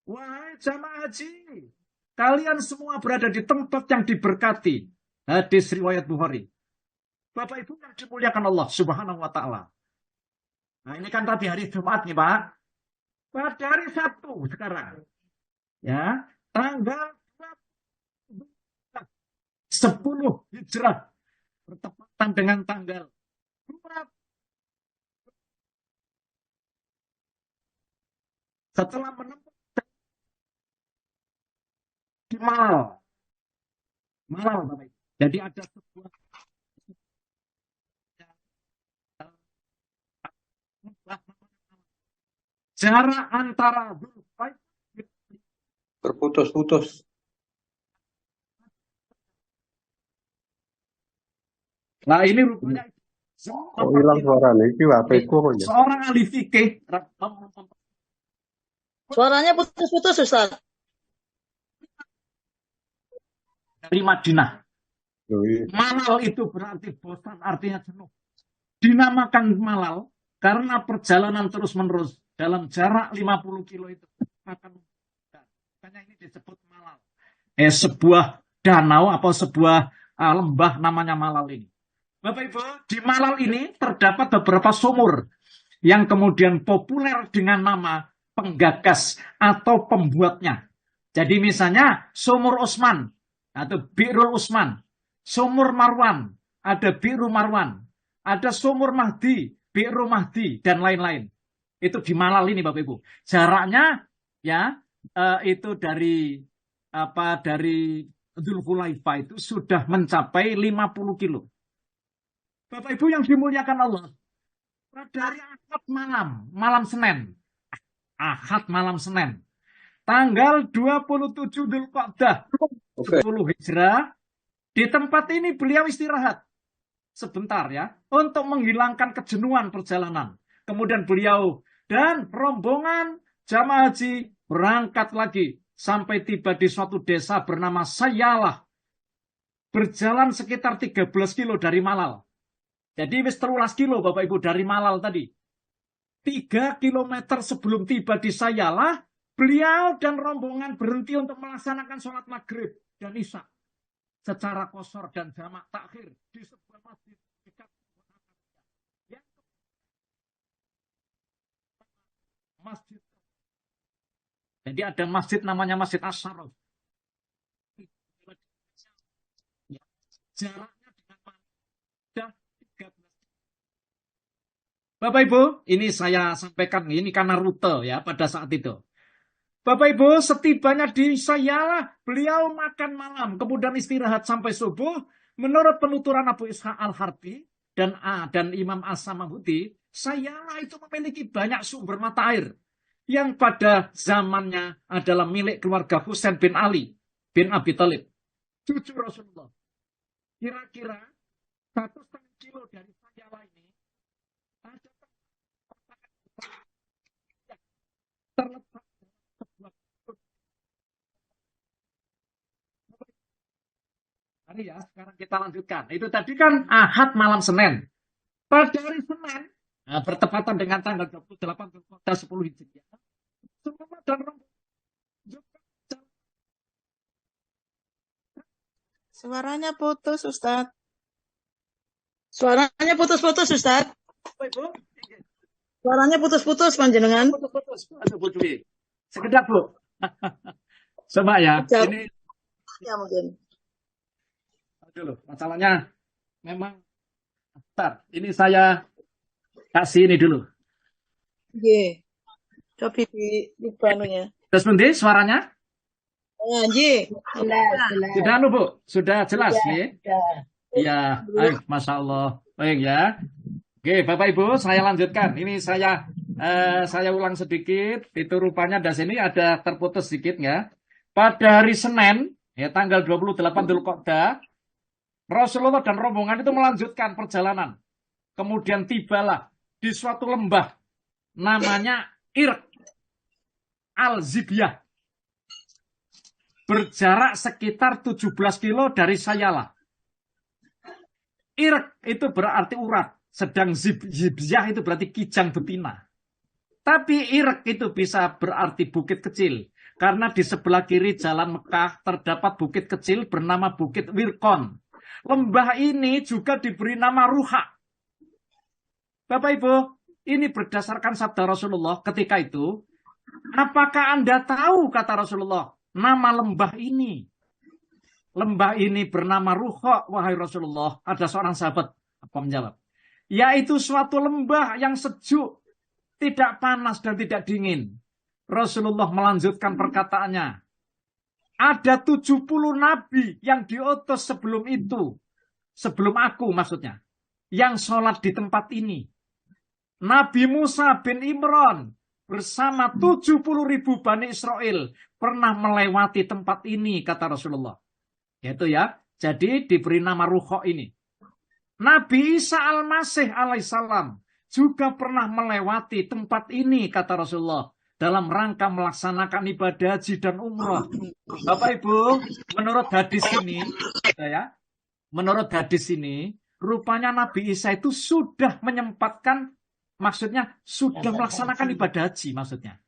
wahai jamaah haji, kalian semua berada di tempat yang diberkati. Hadis riwayat Bukhari. Bapak Ibu yang dimuliakan Allah Subhanahu wa Ta'ala. Nah, ini kan tadi hari Jumat nih, Pak. Pada hari Sabtu sekarang, ya, tanggal 10 Hijrah, bertepatan dengan tanggal 2. Setelah menempuh di Malal, Bapak Ibu. Jadi ada sebuah jarak antara Terputus-putus. Nah, ini rupanya Kok hilang suaranya? Iki HP ku kok ya? seorang ahli fikih Suaranya putus-putus, Ustaz. dari Madinah. Loh, iya. Malal itu berarti bosan, artinya jenuh. Dinamakan Malal karena perjalanan terus-menerus dalam jarak 50 kilo itu akan makanya ini disebut Malal. Sebuah danau atau sebuah lembah namanya Malal ini. Bapak Ibu, di Malal ini terdapat beberapa sumur yang kemudian populer dengan nama penggagas atau pembuatnya. Jadi misalnya sumur Utsman atau Bi'rul Utsman, sumur Marwan, ada Bi'ru Marwan, ada sumur Mahdi, Bi'ru Mahdi, dan lain-lain. Itu di Malal ini, Bapak Ibu. Jaraknya ya itu dari Dzul Khulaifah itu sudah mencapai 50 kilo. Bapak Ibu yang dimuliakan Allah, dari Ahad malam Senin, tanggal 27 Dzulqa'dah, 10 Hijrah, di tempat ini beliau istirahat sebentar ya, untuk menghilangkan kejenuhan perjalanan. Kemudian beliau dan rombongan jamaah haji berangkat lagi sampai tiba di suatu desa bernama Sayalah, berjalan sekitar 13 kilo dari Malal. Jadi wis 13 kilo Bapak Ibu dari Malal tadi. 3 kilometer sebelum tiba di Sayalah, beliau dan rombongan berhenti untuk melaksanakan sholat maghrib dan isya secara qashar dan jamak takhir di sebuah masjid dekat masjid. Jadi ada masjid namanya Masjid Asyaraf. Jaraknya dengan sudah 13. Bapak Ibu, ini saya sampaikan ini karena rute ya pada saat itu. Bapak Ibu, setibanya di Sayalah, beliau makan malam, kemudian istirahat sampai subuh. Menurut penuturan Abu Ishaq Al-Harbi dan Imam As-Samahuti, Sayalah itu memiliki banyak sumber mata air yang pada zamannya adalah milik keluarga Husain bin Ali bin Abi Thalib, cucu Rasulullah. Kira-kira 1,5 kilo dari Sayalah ini ada terletak hari ya. Sekarang kita lanjutkan. Itu tadi kan Ahad malam Senin. Pada hari Senin, bertepatan dengan tanggal 28 Dzulqa'dah 10 Hijriah, semua dan rombongan juga Suaranya putus, Ustaz. Suaranya putus-putus, Ustaz. Apa Ibu? Suaranya putus-putus, panjenengan. Putus-putus. Aduh, Bu Dwi. Sekedap, Bu. Coba ya. Jauh. Ini Ya mungkin. dulu. Masalahnya memang bentar. Ini saya kasih ini dulu. Nggih. Coba di banunya. Terus nanti suaranya? Oh, nggih. Sudah, anu, Bu? Sudah jelas, ya? Iya, Masya Allah. Baik ya. Oke, Bapak Ibu, saya lanjutkan. Ini saya ulang sedikit. Itu rupanya di sini ada terputus sedikit ya. Pada hari Senin, ya tanggal 28 Dzulqa'dah, Rasulullah dan rombongan itu melanjutkan perjalanan. Kemudian tibalah di suatu lembah namanya Irq Al-Zibyah. Berjarak sekitar 17 kilo dari Sayalah. Irq itu berarti urat, sedang zibyah itu berarti kijang betina. Tapi Irq itu bisa berarti bukit kecil, karena di sebelah kiri jalan Mekah terdapat bukit kecil bernama Bukit Wirqon. Lembah ini juga diberi nama Ruha. Bapak Ibu, ini berdasarkan sabda Rasulullah ketika itu. Apakah Anda tahu, kata Rasulullah, nama lembah ini? Lembah ini bernama Ruha, wahai Rasulullah. Ada seorang sahabat apa menjawab, yaitu suatu lembah yang sejuk, tidak panas dan tidak dingin. Rasulullah melanjutkan perkataannya. Ada 70 nabi yang diutus sebelum itu. Sebelum aku maksudnya. Yang sholat di tempat ini. Nabi Musa bin Imran bersama 70.000 Bani Israel pernah melewati tempat ini, kata Rasulullah. Yaitu ya, jadi diberi nama Ruha ini. Nabi Isa Al-Masih alaihissalam juga pernah melewati tempat ini, kata Rasulullah, dalam rangka melaksanakan ibadah haji dan umrah. Bapak Ibu, menurut hadis ini, ya, menurut hadis ini, rupanya Nabi Isa itu sudah menyempatkan, maksudnya sudah melaksanakan ibadah haji, maksudnya.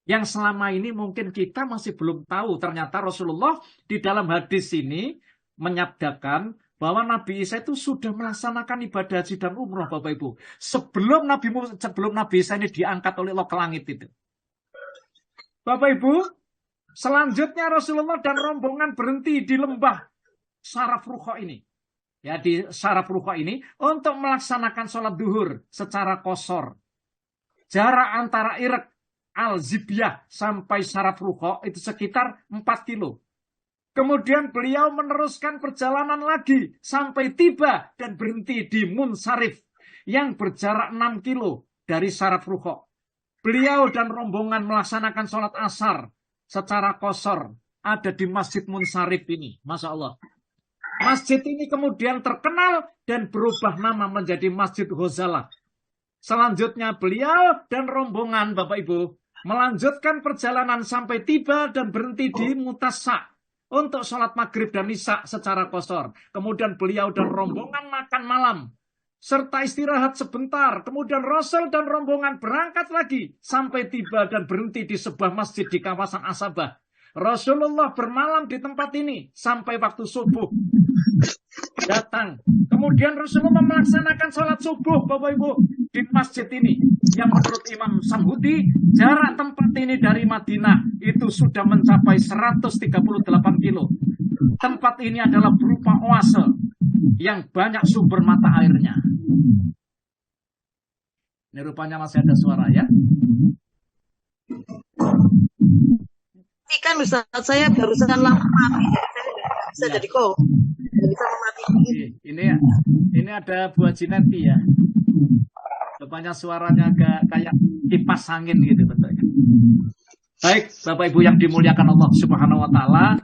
Yang selama ini mungkin kita masih belum tahu. Ternyata Rasulullah di dalam hadis ini menyabdakan bahwa Nabi Isa itu sudah melaksanakan ibadah haji dan umrah, Bapak Ibu. Sebelum Nabi Isa ini diangkat oleh Allah ke langit itu. Bapak Ibu, selanjutnya Rasulullah dan rombongan berhenti di lembah Saraf Ruha ini. Ya, di Saraf Ruha ini untuk melaksanakan sholat duhur secara qashar. Jarak antara Irq Al-Zibyah sampai Saraf Ruha itu sekitar 4 kilo. Kemudian beliau meneruskan perjalanan lagi sampai tiba dan berhenti di Munsarif yang berjarak 6 kilo dari Saraf Ruha. Beliau dan rombongan melaksanakan sholat asar secara qashar ada di Masjid Munsarif ini. Masya Allah. Masjid ini kemudian terkenal dan berubah nama menjadi Masjid Ghazalah. Selanjutnya beliau dan rombongan, Bapak Ibu, melanjutkan perjalanan sampai tiba dan berhenti di Mutassa untuk sholat maghrib dan isya secara qashar. Kemudian beliau dan rombongan makan malam serta istirahat sebentar. Kemudian Rasul dan rombongan berangkat lagi sampai tiba dan berhenti di sebuah masjid di kawasan Asabah. Rasulullah bermalam di tempat ini sampai waktu subuh datang. Kemudian Rasulullah melaksanakan sholat subuh, Bapak Ibu, di masjid ini. Yang menurut Imam Samhudi, jarak tempat ini dari Madinah itu sudah mencapai 138 kilo. Tempat ini adalah berupa oase yang banyak sumber mata airnya. Ini rupanya masih ada suara ya. Ini kan Ustaz, saya barusan lampu mati. Saya jadi kok nggak bisa mematikan. Ini ada buah Jineti ya. Rupanya suaranya agak kayak kipas angin gitu. Baik, Bapak Ibu yang dimuliakan Allah Subhanahu wa taala.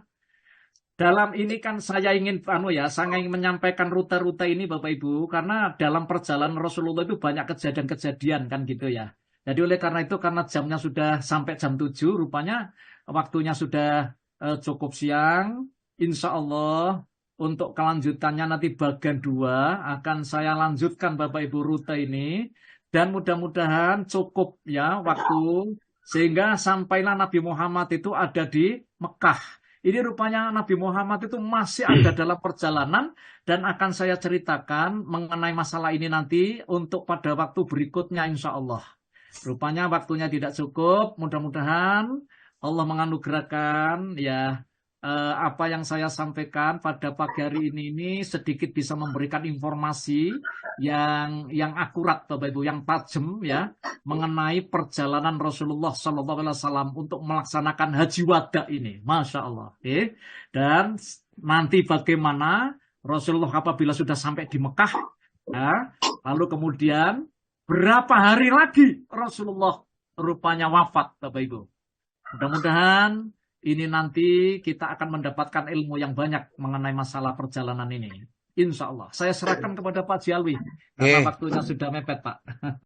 Dalam ini kan saya ingin saya ingin menyampaikan rute-rute ini Bapak Ibu, karena dalam perjalanan Rasulullah itu banyak kejadian-kejadian kan gitu ya. Jadi oleh karena itu, karena jamnya sudah sampai jam 7, rupanya waktunya sudah cukup siang. Insya Allah untuk kelanjutannya nanti bagian 2 akan saya lanjutkan Bapak Ibu rute ini. Dan mudah-mudahan cukup ya waktu, sehingga sampailah Nabi Muhammad itu ada di Mekah. Ini rupanya Nabi Muhammad itu masih ada dalam perjalanan dan akan saya ceritakan mengenai masalah ini nanti untuk pada waktu berikutnya insya Allah. Rupanya waktunya tidak cukup, mudah-mudahan Allah menganugerahkan ya apa yang saya sampaikan pada pagi hari ini sedikit bisa memberikan informasi yang akurat Bapak Ibu, yang tajam ya mengenai perjalanan Rasulullah SAW untuk melaksanakan haji wada ini, Masya Allah. Oke. Dan nanti bagaimana Rasulullah apabila sudah sampai di Mekah, ya, lalu kemudian berapa hari lagi Rasulullah rupanya wafat Bapak Ibu. Mudah-mudahan ini nanti kita akan mendapatkan ilmu yang banyak mengenai masalah perjalanan ini. Insya Allah. Saya serahkan kepada Pak Jialwi. Karena waktunya sudah mepet, Pak.